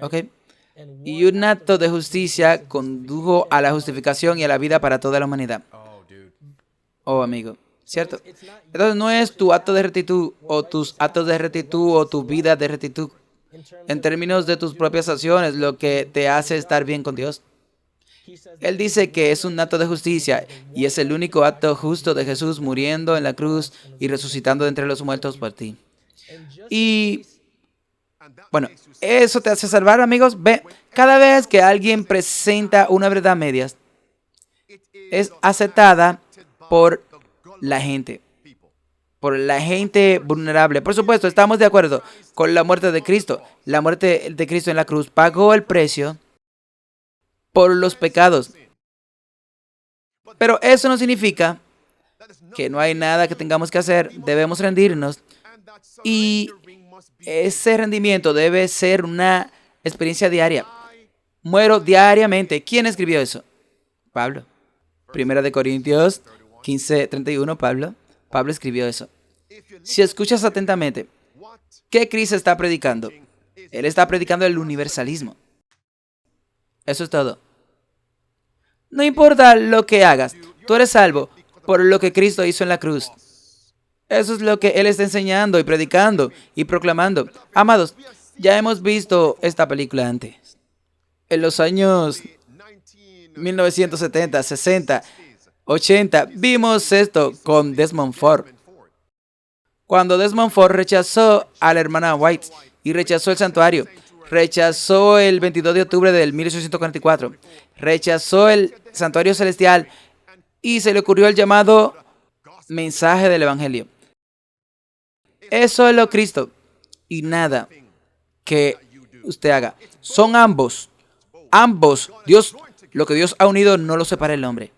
¿Ok? Y un acto de justicia condujo a la justificación y a la vida para toda la humanidad. Oh, amigo. ¿Cierto? Entonces no es tu acto de rectitud o tus actos de rectitud o tu vida de rectitud en términos de tus propias acciones lo que te hace estar bien con Dios. Él dice que es un acto de justicia y es el único acto justo de Jesús muriendo en la cruz y resucitando de entre los muertos por ti. Y Bueno, ¿eso te hace salvar, amigos? Ve, cada vez que alguien presenta una verdad a medias, es aceptada por la gente. Por la gente vulnerable. Por supuesto, estamos de acuerdo con la muerte de Cristo. La muerte de Cristo en la cruz pagó el precio por los pecados. Pero eso no significa que no hay nada que tengamos que hacer. Debemos rendirnos. Y ese rendimiento debe ser una experiencia diaria. Muero diariamente. ¿Quién escribió eso? Pablo. Primera de Corintios 15:31, Pablo escribió eso. Si escuchas atentamente, ¿qué Cristo está predicando? Él está predicando el universalismo. Eso es todo. No importa lo que hagas, tú eres salvo por lo que Cristo hizo en la cruz. Eso es lo que Él está enseñando y predicando y proclamando. Amados, ya hemos visto esta película antes. En los años 1970, 60, 80, vimos esto con Desmond Ford. Cuando Desmond Ford rechazó a la hermana White y rechazó el santuario, rechazó el 22 de octubre del 1844, rechazó el santuario celestial y se le ocurrió el llamado mensaje del Evangelio. Eso es lo Cristo y nada que usted haga. Son ambos, Dios, lo que Dios ha unido no lo separa el hombre.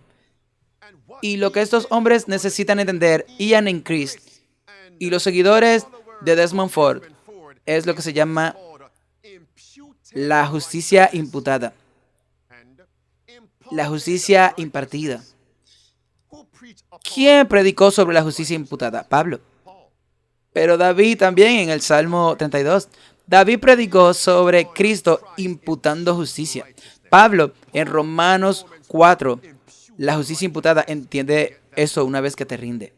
Y lo que estos hombres necesitan entender, Ian and Chris y los seguidores de Desmond Ford, es lo que se llama la justicia imputada, la justicia impartida. ¿Quién predicó sobre la justicia imputada? Pablo. Pero David también en el Salmo 32. David predicó sobre Cristo imputando justicia. Pablo en Romanos 4. La justicia imputada, entiende eso una vez que te rinde.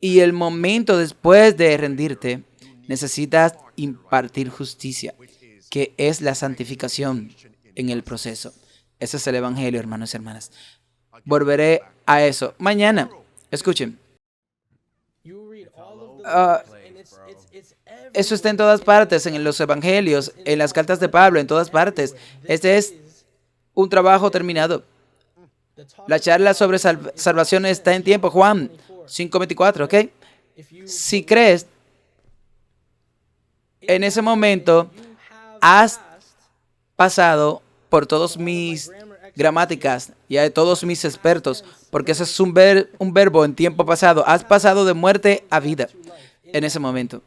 Y el momento después de rendirte, necesitas impartir justicia, que es la santificación en el proceso. Ese es el Evangelio, hermanos y hermanas. Volveré a eso mañana. Escuchen. Eso está en todas partes, en los Evangelios, en las cartas de Pablo, en todas partes. Este es un trabajo terminado. La charla sobre salvación está en tiempo. Juan 5:24, ¿ok? Si crees, en ese momento has pasado por todos mis gramáticas y a todos mis expertos, porque ese es un verbo en tiempo pasado. Has pasado de muerte a vida en ese momento.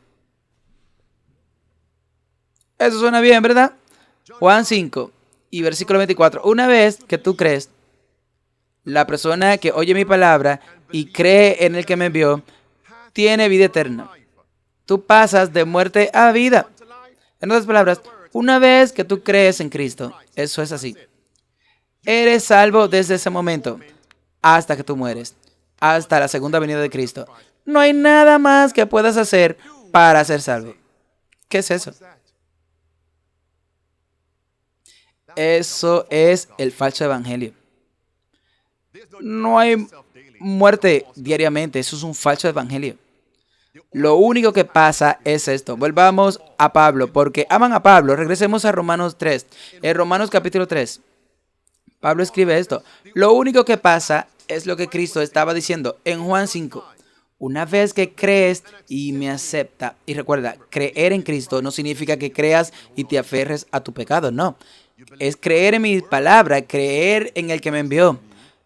Eso suena bien, ¿verdad? Juan 5 y versículo 24. Una vez que tú crees, la persona que oye mi palabra y cree en el que me envió, tiene vida eterna. Tú pasas de muerte a vida. En otras palabras, una vez que tú crees en Cristo, eso es así. Eres salvo desde ese momento hasta que tú mueres, hasta la segunda venida de Cristo. No hay nada más que puedas hacer para ser salvo. ¿Qué es eso? Eso es el falso evangelio. No hay muerte diariamente, eso es un falso evangelio. Lo único que pasa es esto. Volvamos a Pablo, porque aman a Pablo. Regresemos a Romanos 3. En Romanos capítulo 3, Pablo escribe esto. Lo único que pasa es lo que Cristo estaba diciendo en Juan 5. Una vez que crees y me acepta, y recuerda, creer en Cristo no significa que creas y te aferres a tu pecado, no. Es creer en mi palabra, creer en el que me envió.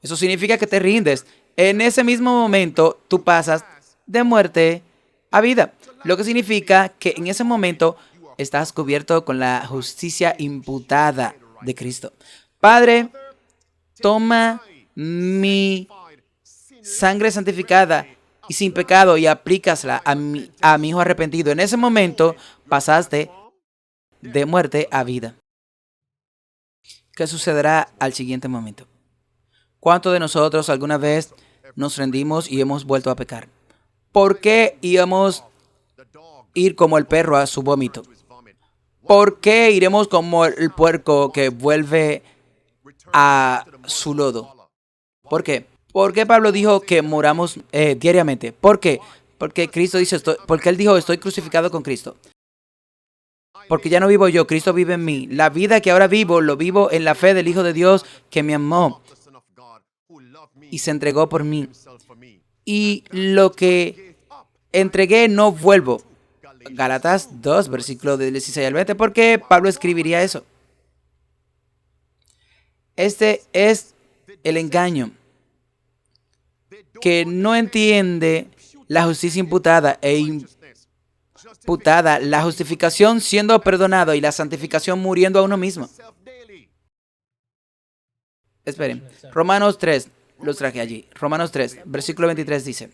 Eso significa que te rindes. En ese mismo momento, tú pasas de muerte a vida. Lo que significa que en ese momento estás cubierto con la justicia imputada de Cristo. Padre, toma mi sangre santificada y sin pecado y aplícasla a mi hijo arrepentido. En ese momento pasaste de muerte a vida. ¿Qué sucederá al siguiente momento? ¿Cuántos de nosotros alguna vez nos rendimos y hemos vuelto a pecar? ¿Por qué íbamos a ir como el perro a su vómito? ¿Por qué iremos como el puerco que vuelve a su lodo? ¿Por qué? ¿Por qué Pablo dijo que moramos diariamente? ¿Por qué? Porque Cristo dice, porque él dijo, estoy crucificado con Cristo. porque ya no vivo yo, Cristo vive en mí. La vida que ahora vivo, lo vivo en la fe del Hijo de Dios que me amó y se entregó por mí. Y lo que entregué no vuelvo. Gálatas 2, versículo del 16 al 20. ¿Por qué Pablo escribiría eso? Este es el engaño, que no entiende la justicia imputada la justificación siendo perdonado y la santificación muriendo a uno mismo. Esperen, Romanos 3, los traje allí. Romanos 3, versículo 23 dice: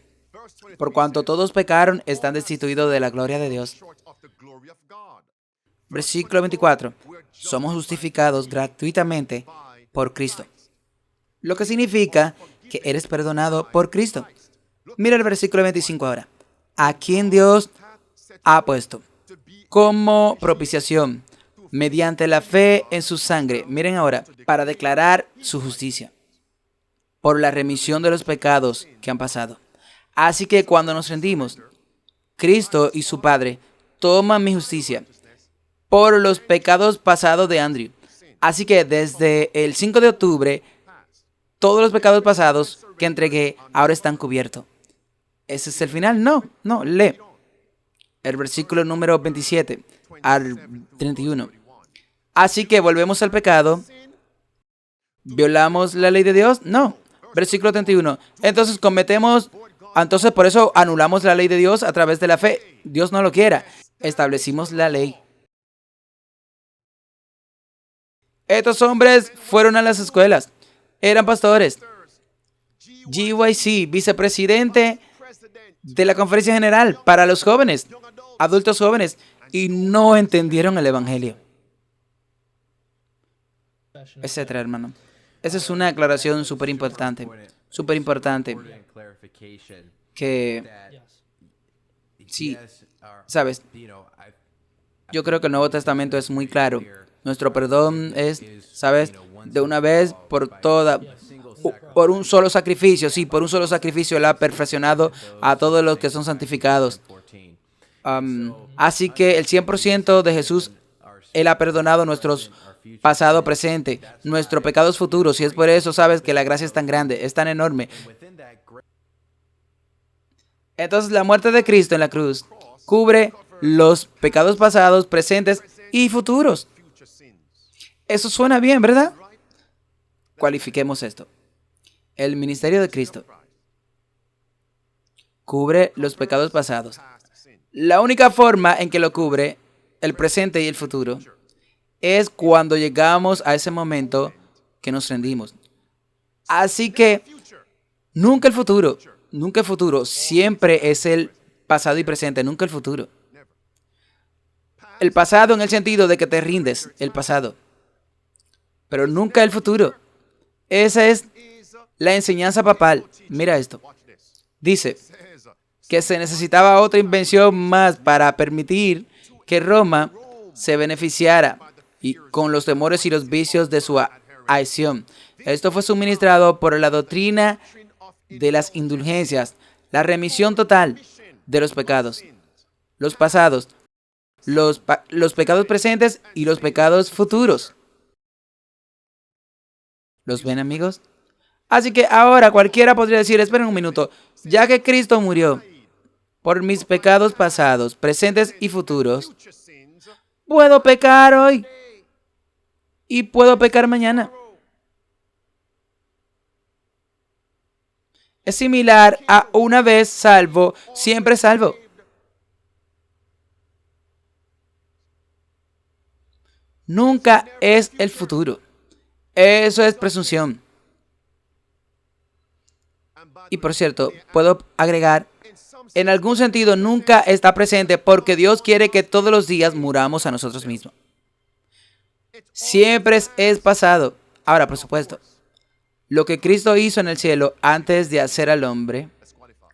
por cuanto todos pecaron, están destituidos de la gloria de Dios. Versículo 24, somos justificados gratuitamente por Cristo. Lo que significa que eres perdonado por Cristo. Mira el versículo 25 ahora. A quien Dios ha puesto como propiciación mediante la fe en su sangre. Miren ahora, para declarar su justicia por la remisión de los pecados que han pasado. Así que cuando nos rendimos, Cristo y su Padre toman mi justicia por los pecados pasados de Andrew. Así que desde el 5 de octubre, todos los pecados pasados que entregué ahora están cubiertos. ¿Ese es el final? No, lee el versículo número 27 al 31. Así que volvemos al pecado. ¿Violamos la ley de Dios? No. Versículo 31. Entonces por eso anulamos la ley de Dios a través de la fe. Dios no lo quiera. Establecimos la ley. Estos hombres fueron a las escuelas. Eran pastores. GYC, vicepresidente de la Conferencia General para los jóvenes, adultos jóvenes, y no entendieron el Evangelio, etcétera, hermano. Esa es una aclaración súper importante, que, sí, sabes, yo creo que el Nuevo Testamento es muy claro. Nuestro perdón es, sabes, de una vez por todas, por un solo sacrificio. Sí, por un solo sacrificio Él ha perfeccionado a todos los que son santificados. Así que el 100% de Jesús, Él ha perdonado nuestros pasado, presente, nuestros pecados futuros. Y es por eso, sabes, que la gracia es tan grande, es tan enorme. Entonces, la muerte de Cristo en la cruz cubre los pecados pasados, presentes y futuros. Eso suena bien, ¿verdad? Cualifiquemos esto. El ministerio de Cristo cubre los pecados pasados. La única forma en que lo cubre, el presente y el futuro, es cuando llegamos a ese momento que nos rendimos. Así que nunca el futuro, siempre es el pasado y presente, nunca el futuro. El pasado en el sentido de que te rindes, el pasado, pero nunca el futuro. Esa es la enseñanza papal. Mira esto. Dice que se necesitaba otra invención más para permitir que Roma se beneficiara y con los temores y los vicios de su adhesión. Esto fue suministrado por la doctrina de las indulgencias, la remisión total de los pecados, los pasados, los pecados presentes y los pecados futuros. ¿Los ven, amigos? Así que ahora cualquiera podría decir, esperen un minuto, ya que Cristo murió por mis pecados pasados, presentes y futuros, puedo pecar hoy y puedo pecar mañana. Es similar a una vez salvo, siempre salvo. Nunca es el futuro. Eso es presunción. Y por cierto, puedo agregar, en algún sentido nunca está presente porque Dios quiere que todos los días muramos a nosotros mismos. Siempre es pasado. Ahora, por supuesto, lo que Cristo hizo en el cielo antes de hacer al hombre,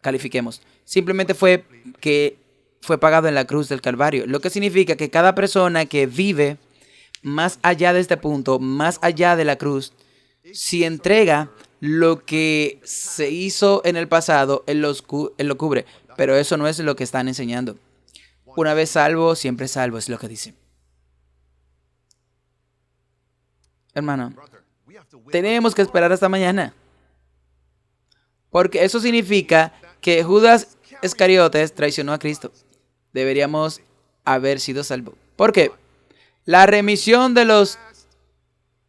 califiquemos, simplemente fue que fue pagado en la cruz del Calvario. Lo que significa que cada persona que vive más allá de este punto, más allá de la cruz, si entrega lo que se hizo en el pasado, Él lo cubre. Pero eso no es lo que están enseñando. Una vez salvo, siempre salvo, es lo que dice. Hermano, tenemos que esperar hasta mañana. Porque eso significa que Judas Iscariotes traicionó a Cristo. Deberíamos haber sido salvos. ¿Por qué? La remisión de los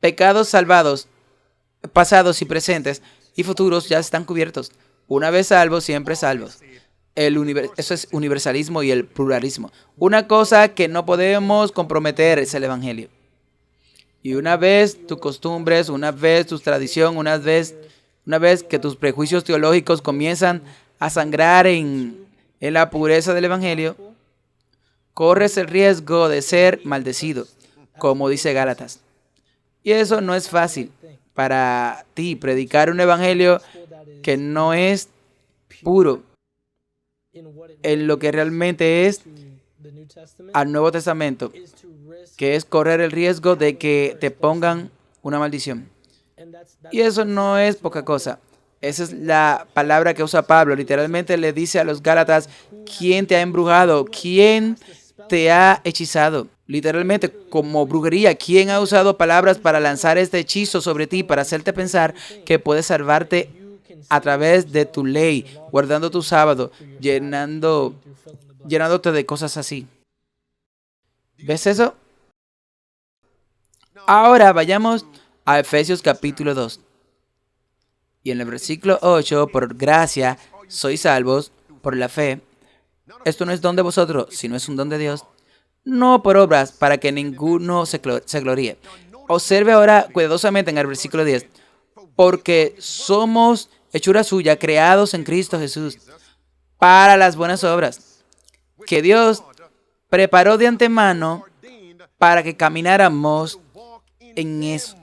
pecados salvados, pasados y presentes y futuros ya están cubiertos. Una vez salvos, siempre salvos. Eso es universalismo y el pluralismo. Una cosa que no podemos comprometer es el Evangelio. Y una vez tus costumbres, una vez tu tradición, una vez que tus prejuicios teológicos comienzan a sangrar en la pureza del Evangelio, corres el riesgo de ser maldecido, como dice Gálatas. Y eso no es fácil para ti, predicar un Evangelio que no es puro en lo que realmente es al Nuevo Testamento, que es correr el riesgo de que te pongan una maldición. Y eso no es poca cosa. Esa es la palabra que usa Pablo. Literalmente le dice a los Gálatas, ¿quién te ha embrujado? ¿Quién te ha hechizado? Literalmente, como brujería, ¿quién ha usado palabras para lanzar este hechizo sobre ti, para hacerte pensar que puedes salvarte a través de tu ley, guardando tu sábado, llenándote de cosas así? ¿Ves eso? Ahora vayamos a Efesios capítulo 2. Y en el versículo 8, por gracia sois salvos por la fe. Esto no es don de vosotros, sino es un don de Dios. No por obras, para que ninguno se gloríe. Observe ahora cuidadosamente en el versículo 10. Porque somos hechura suya, creados en Cristo Jesús, para las buenas obras, que Dios preparó de antemano para que camináramos en eso.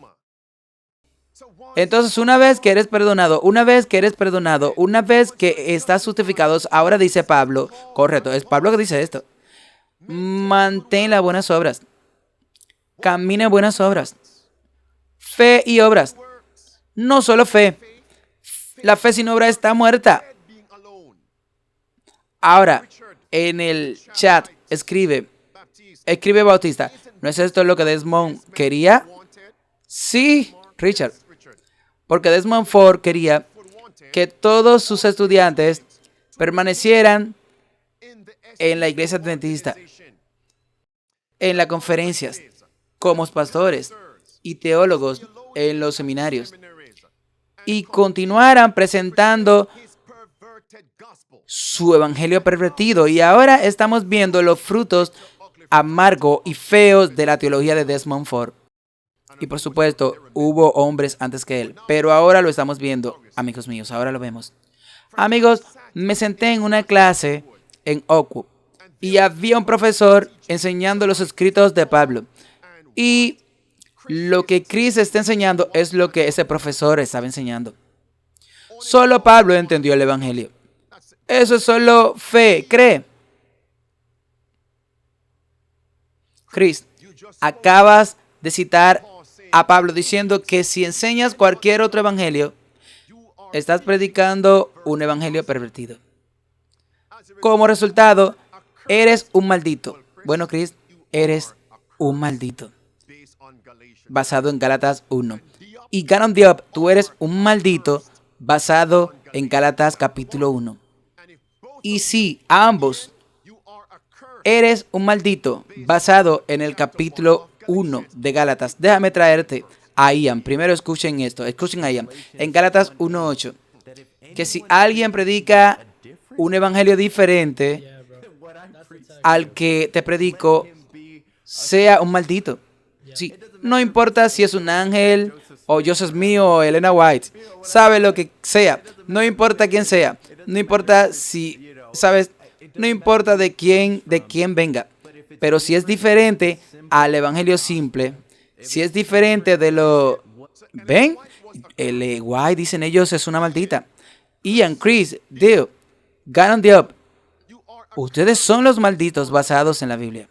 Entonces, una vez que eres perdonado, una vez que estás justificados, ahora dice Pablo, correcto, es Pablo que dice esto, mantén las buenas obras, camina en buenas obras, fe y obras, no solo fe, la fe sin obra está muerta. Ahora, en el chat, escribe Bautista, ¿no es esto lo que Desmond quería? Sí, Richard. Porque Desmond Ford quería que todos sus estudiantes permanecieran en la iglesia adventista, en las conferencias, como pastores y teólogos en los seminarios, y continuaran presentando su evangelio pervertido. Y ahora estamos viendo los frutos amargos y feos de la teología de Desmond Ford. Y por supuesto, hubo hombres antes que él, pero ahora lo estamos viendo, amigos míos, ahora lo vemos. Amigos, me senté en una clase en Oakwood y había un profesor enseñando los escritos de Pablo. Y lo que Chris está enseñando es lo que ese profesor estaba enseñando. Solo Pablo entendió el evangelio. Eso es solo fe, cree. Chris, acabas de citar a Pablo diciendo que si enseñas cualquier otro evangelio, estás predicando un evangelio pervertido. Como resultado, eres un maldito. Bueno, Chris, eres un maldito. Basado en Gálatas 1. Y Ganon Diop, tú eres un maldito basado en Gálatas capítulo 1. Y si ambos eres un maldito basado en el capítulo 1 de Gálatas, déjame traerte a Ian. Primero escuchen esto, escuchen a Ian. En Gálatas 1:8, que si alguien predica un evangelio diferente al que te predico, sea un maldito. Sí, no importa si es un ángel o Joseph Smith o Elena White, sabe lo que sea, no importa quién sea, no importa si, sabes, no importa de quién venga, pero si es diferente al evangelio simple, si es diferente de lo, ven, el White, dicen ellos, es una maldita. Ian, Chris, Dio, Ganon Diop, ustedes son los malditos basados en la Biblia.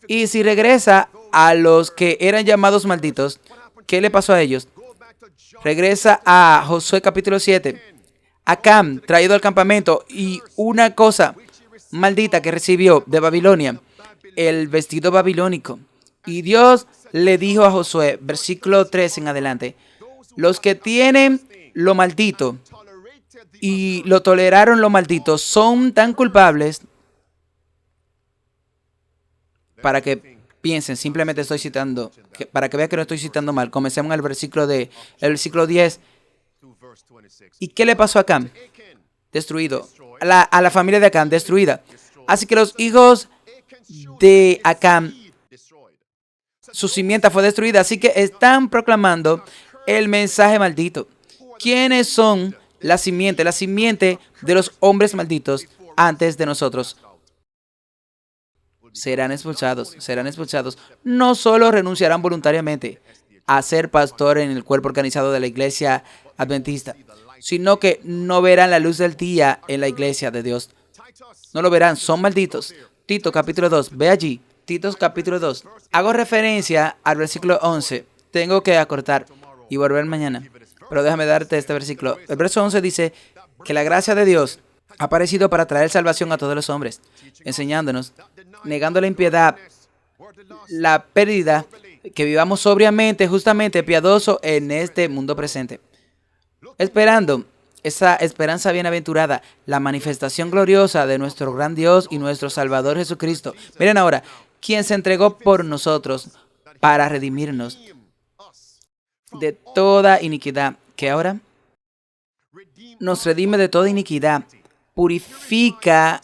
Y si regresa a los que eran llamados malditos, ¿qué le pasó a ellos? Regresa a Josué capítulo 7. Acán, traído al campamento, y una cosa maldita que recibió de Babilonia, el vestido babilónico. Y Dios le dijo a Josué, versículo 3 en adelante, los que tienen lo maldito y lo toleraron lo maldito son tan culpables. Para que piensen, simplemente estoy citando, para que vean que no estoy citando mal. Comencemos en el versículo 10. ¿Y qué le pasó a Acán? Destruido. A la familia de Acán, destruida. Así que los hijos de Acán, su simiente fue destruida. Así que están proclamando el mensaje maldito. ¿Quiénes son la simiente? La simiente de los hombres malditos antes de nosotros. Serán expulsados. No solo renunciarán voluntariamente a ser pastor en el cuerpo organizado de la iglesia adventista, sino que no verán la luz del día en la iglesia de Dios. No lo verán, son malditos. Tito capítulo 2, ve allí, Tito capítulo 2. Hago referencia al versículo 11. Tengo que acortar y volver mañana, pero déjame darte este versículo. El verso 11 dice que la gracia de Dios ha aparecido para traer salvación a todos los hombres, enseñándonos, negando la impiedad, la pérdida, que vivamos sobriamente, justamente, piadoso en este mundo presente, esperando esa esperanza bienaventurada, la manifestación gloriosa de nuestro gran Dios y nuestro Salvador Jesucristo. Miren ahora, quien se entregó por nosotros para redimirnos de toda iniquidad, que ahora nos redime de toda iniquidad, purifica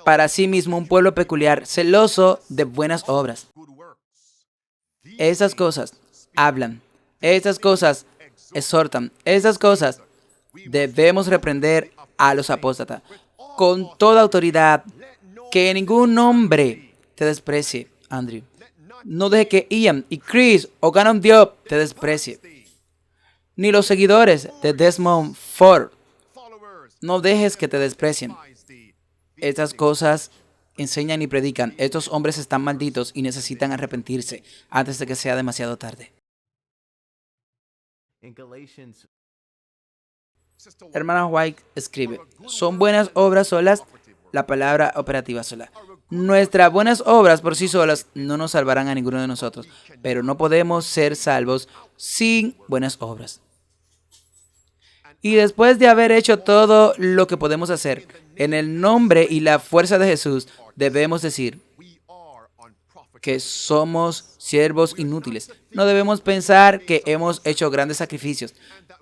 para sí mismo un pueblo peculiar, celoso de buenas obras. Esas cosas hablan, esas cosas exhortan, esas cosas debemos reprender a los apóstatas con toda autoridad. Que ningún hombre te desprecie, Andrew. No deje que Ian y Chris o Gannon Diop te desprecie, ni los seguidores de Desmond Ford. No dejes que te desprecien. Estas cosas enseñan y predican. Estos hombres están malditos y necesitan arrepentirse antes de que sea demasiado tarde. Hermana White escribe, ¿son buenas obras solas? La palabra operativa sola. Nuestras buenas obras por sí solas no nos salvarán a ninguno de nosotros, pero no podemos ser salvos sin buenas obras. Y después de haber hecho todo lo que podemos hacer, en el nombre y la fuerza de Jesús, debemos decir que somos siervos inútiles. No debemos pensar que hemos hecho grandes sacrificios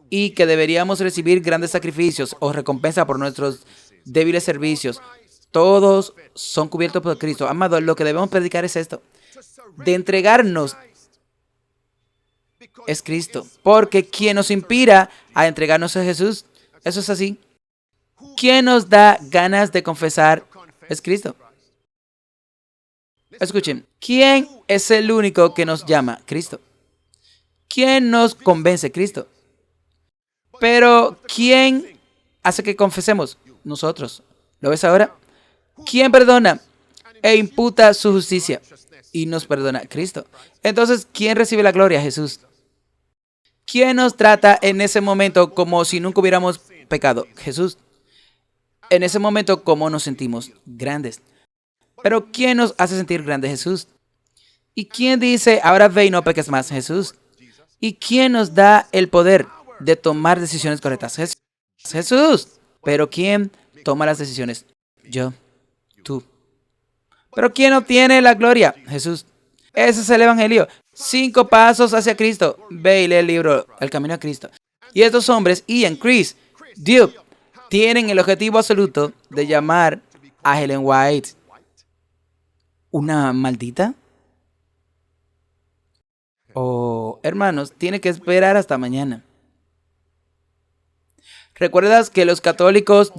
y que deberíamos recibir grandes sacrificios o recompensa por nuestros débiles servicios. Todos son cubiertos por Cristo. Amado, lo que debemos predicar es esto: de entregarnos es Cristo, porque quien nos inspira a entregarnos es Jesús. Eso es así. Quien nos da ganas de confesar es Cristo. Escuchen, ¿quién es el único que nos llama? Cristo. ¿Quién nos convence? Cristo. Pero ¿quién hace que confesemos? Nosotros. ¿Lo ves ahora? ¿Quién perdona e imputa su justicia y nos perdona? Cristo. Entonces, ¿quién recibe la gloria? Jesús. ¿Quién nos trata en ese momento como si nunca hubiéramos pecado? Jesús. En ese momento, ¿cómo nos sentimos? Grandes. Pero ¿quién nos hace sentir grandes? Jesús. ¿Y quién dice, ahora ve y no peques más? Jesús. ¿Y quién nos da el poder de tomar decisiones correctas? Jesús. Pero ¿quién toma las decisiones? Yo. Tú. ¿Pero quién obtiene la gloria? Jesús. Ese es el Evangelio. 5 pasos hacia Cristo. Ve y lee el libro El Camino a Cristo. Y estos hombres, Ian, Chris, Duke, tienen el objetivo absoluto de llamar a Ellen White una maldita. Hermanos, tiene que esperar hasta mañana. ¿Recuerdas que los católicos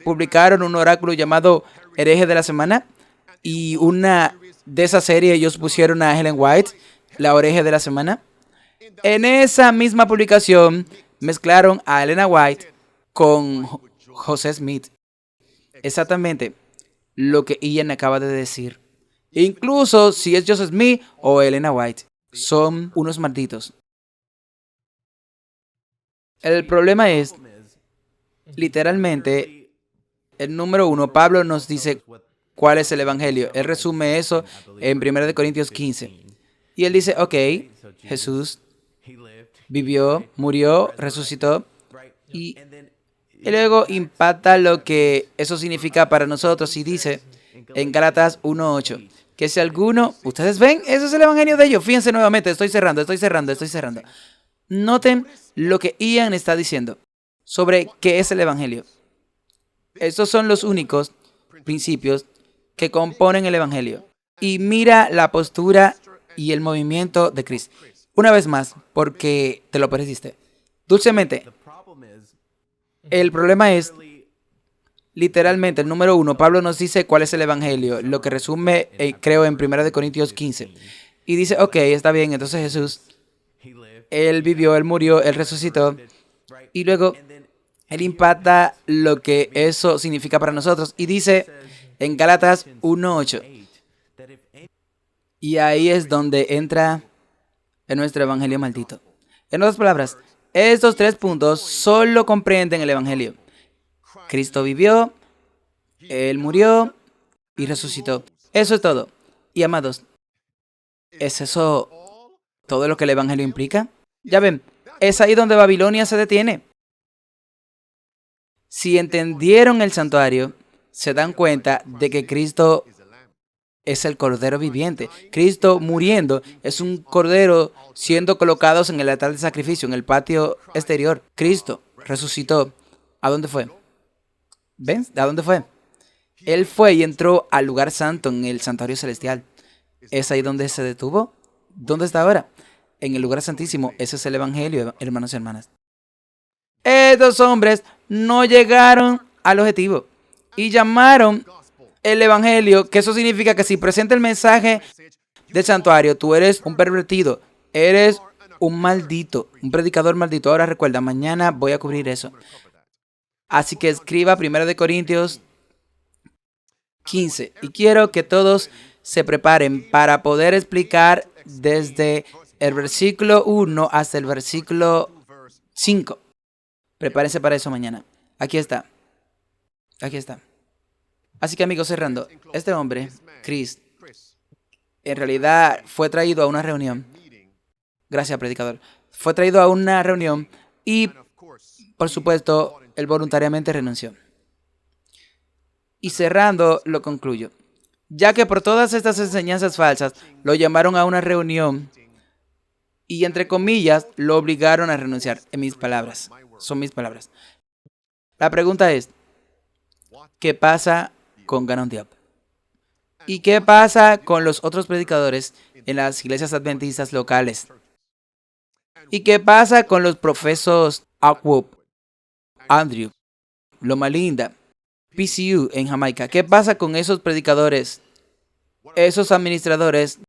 publicaron un oráculo llamado Hereje de la Semana? Y una de esa serie ellos pusieron a Ellen White, la Hereje de la Semana. En esa misma publicación mezclaron a Elena White con José Smith. Exactamente lo que Ian acaba de decir. Incluso si es Joseph Smith o Elena White, son unos malditos. El problema es, literalmente, el número 1, Pablo nos dice cuál es el Evangelio. Él resume eso en 1 Corintios 15. Y él dice, ok, Jesús vivió, murió, resucitó. Y luego impacta lo que eso significa para nosotros y dice en Gálatas 1:8, que si alguno, ustedes ven, eso es el evangelio de ellos. Fíjense nuevamente, estoy cerrando. Noten lo que Ian está diciendo sobre qué es el evangelio. Estos son los únicos principios que componen el evangelio. Y mira la postura y el movimiento de Chris. Una vez más, porque te lo perdiste. Dulcemente, el problema es, literalmente, el número 1, Pablo nos dice cuál es el evangelio, lo que resume, creo, en 1 Corintios 15. Y dice, ok, está bien, entonces Jesús, él vivió, él murió, él resucitó. Y luego, él impacta lo que eso significa para nosotros. Y dice en Gálatas 1:8. Y ahí es donde entra en nuestro evangelio maldito. En otras palabras, estos 3 puntos solo comprenden el evangelio. Cristo vivió, él murió y resucitó. Eso es todo. Y amados, ¿es eso todo lo que el evangelio implica? Ya ven, es ahí donde Babilonia se detiene. Si entendieron el santuario, se dan cuenta de que Cristo es el Cordero viviente. Cristo muriendo es un Cordero siendo colocados en el altar de sacrificio, en el patio exterior. Cristo resucitó. ¿A dónde fue? ¿Ven? ¿A dónde fue? Él fue y entró al lugar santo en el santuario celestial. ¿Es ahí donde se detuvo? ¿Dónde está ahora? En el lugar santísimo. Ese es el evangelio, hermanos y hermanas. Estos hombres no llegaron al objetivo y llamaron el evangelio, que eso significa que si presenta el mensaje del santuario, tú eres un pervertido, eres un maldito, un predicador maldito. Ahora recuerda, mañana voy a cubrir eso. Así que escriba 1 Corintios 15 y quiero que todos se preparen para poder explicar desde el versículo 1 hasta el versículo 5. Prepárense para eso mañana. Aquí está. Aquí está. Así que, amigos, cerrando, este hombre, Chris, en realidad fue traído a una reunión. Gracias, predicador. Fue traído a una reunión y, por supuesto, él voluntariamente renunció. Y cerrando, lo concluyo. Ya que por todas estas enseñanzas falsas, lo llamaron a una reunión y, entre comillas, lo obligaron a renunciar. En mis palabras. Son mis palabras. La pregunta es, ¿qué pasa con Gannon Diop? ¿Y qué pasa con los otros predicadores en las iglesias adventistas locales? ¿Y qué pasa con los profesos Aquop, Andrew, Loma Linda, PCU en Jamaica? ¿Qué pasa con esos predicadores, esos administradores?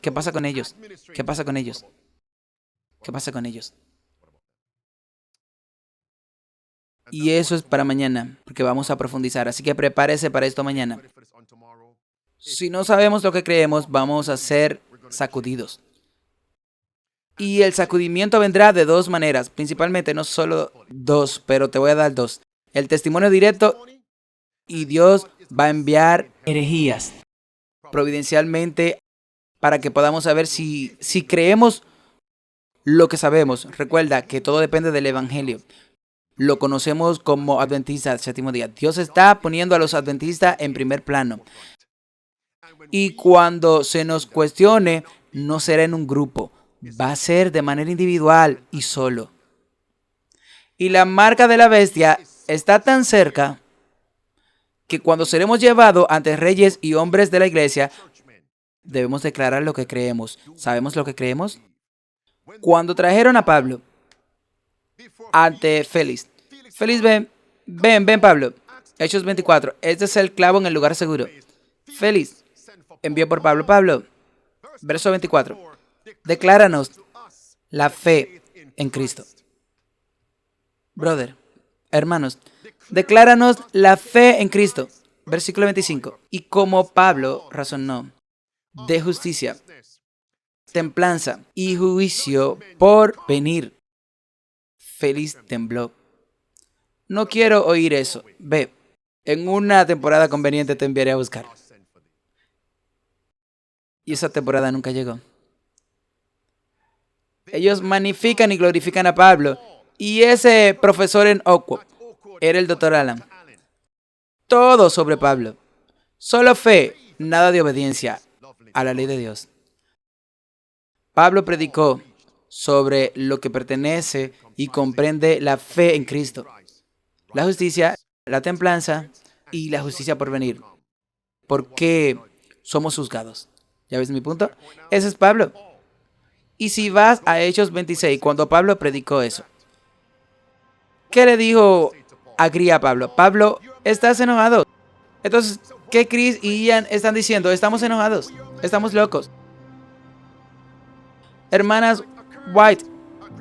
¿Qué pasa con ellos? ¿Qué pasa con ellos? ¿Qué pasa con ellos? Y eso es para mañana, porque vamos a profundizar. Así que prepárese para esto mañana. Si no sabemos lo que creemos, vamos a ser sacudidos. Y el sacudimiento vendrá de 2 maneras, principalmente, no solo 2, pero te voy a dar 2. El testimonio directo, y Dios va a enviar herejías providencialmente para que podamos saber si creemos lo que sabemos. Recuerda que todo depende del evangelio. Lo conocemos como adventistas del séptimo día. Dios está poniendo a los adventistas en primer plano. Y cuando se nos cuestione, no será en un grupo. Va a ser de manera individual y solo. Y la marca de la bestia está tan cerca que cuando seremos llevados ante reyes y hombres de la iglesia, debemos declarar lo que creemos. ¿Sabemos lo que creemos? Cuando trajeron a Pablo ante Félix. Félix, ven, Pablo. Hechos 24. Este es el clavo en el lugar seguro. Félix envió por Pablo. Pablo, verso 24. Decláranos la fe en Cristo. Brother, hermanos, decláranos la fe en Cristo. Versículo 25. Y como Pablo razonó de justicia, templanza y juicio por venir, Félix tembló. No quiero oír eso. Ve, en una temporada conveniente te enviaré a buscar. Y esa temporada nunca llegó. Ellos magnifican y glorifican a Pablo. Y ese profesor en Oxford era el doctor Allen. Todo sobre Pablo. Solo fe, nada de obediencia a la ley de Dios. Pablo predicó sobre lo que pertenece y comprende la fe en Cristo, la justicia, la templanza y la justicia por venir. ¿Por qué somos juzgados? ¿Ya ves mi punto? Ese es Pablo. Y si vas a Hechos 26, cuando Pablo predicó eso, ¿qué le dijo Agripa a Pablo? Pablo, ¿estás enojado? Entonces, ¿qué Chris y Ian están diciendo? Estamos enojados, estamos locos. Hermanas White,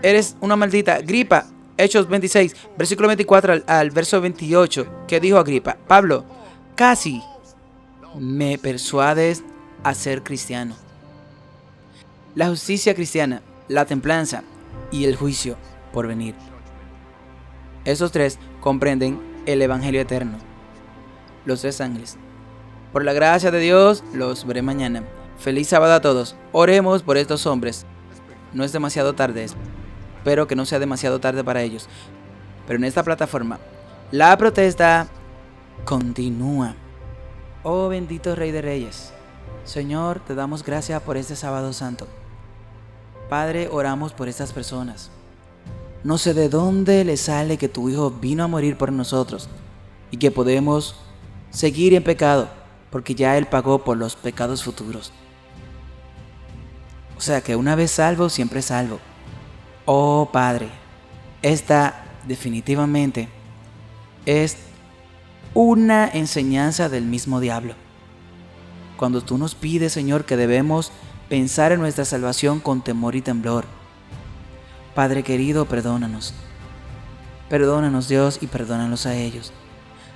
eres una maldita. Agripa, Hechos 26, versículo 24 al verso 28, ¿qué dijo Agripa? Pablo, casi me persuades a ser cristiano. La justicia cristiana, la templanza y el juicio por venir. Esos tres comprenden el Evangelio eterno. Los tres ángeles. Por la gracia de Dios, los veré mañana. Feliz sábado a todos. Oremos por estos hombres. No es demasiado tarde. Espero que no sea demasiado tarde para ellos. Pero en esta plataforma, la protesta continúa. Oh bendito Rey de Reyes. Señor, te damos gracias por este sábado santo. Padre, oramos por estas personas. No sé de dónde le sale que tu Hijo vino a morir por nosotros y que podemos seguir en pecado porque ya Él pagó por los pecados futuros. O sea que una vez salvo, siempre salvo. Oh Padre, esta definitivamente es una enseñanza del mismo diablo. Cuando tú nos pides, Señor, que debemos pensar en nuestra salvación con temor y temblor. Padre querido, perdónanos. Perdónanos, Dios, y perdónanos a ellos.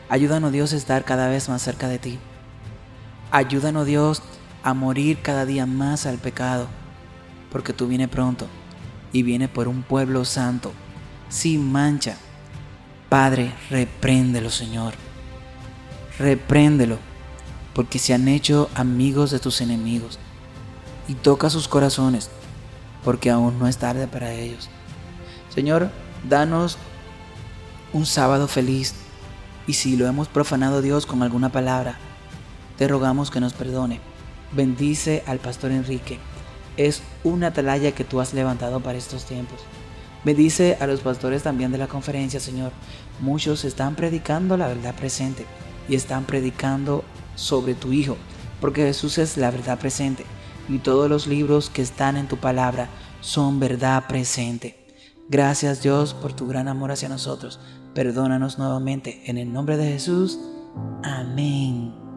Ayúdanos, Dios, a estar cada vez más cerca de ti. Ayúdanos, Dios, a morir cada día más al pecado, porque tú vienes pronto y vienes por un pueblo santo, sin mancha. Padre, repréndelo, Señor. Repréndelo, porque se han hecho amigos de tus enemigos. Y toca sus corazones, porque aún no es tarde para ellos. Señor, danos un sábado feliz, y si lo hemos profanado, Dios, con alguna palabra, te rogamos que nos perdone. Bendice al pastor Enrique. Es una atalaya que tú has levantado para estos tiempos. Bendice a los pastores también de la conferencia, Señor. Muchos están predicando la verdad presente y están predicando sobre tu Hijo, porque Jesús es la verdad presente. Y todos los libros que están en tu palabra son verdad presente. Gracias, Dios, por tu gran amor hacia nosotros. Perdónanos nuevamente. En el nombre de Jesús. Amén.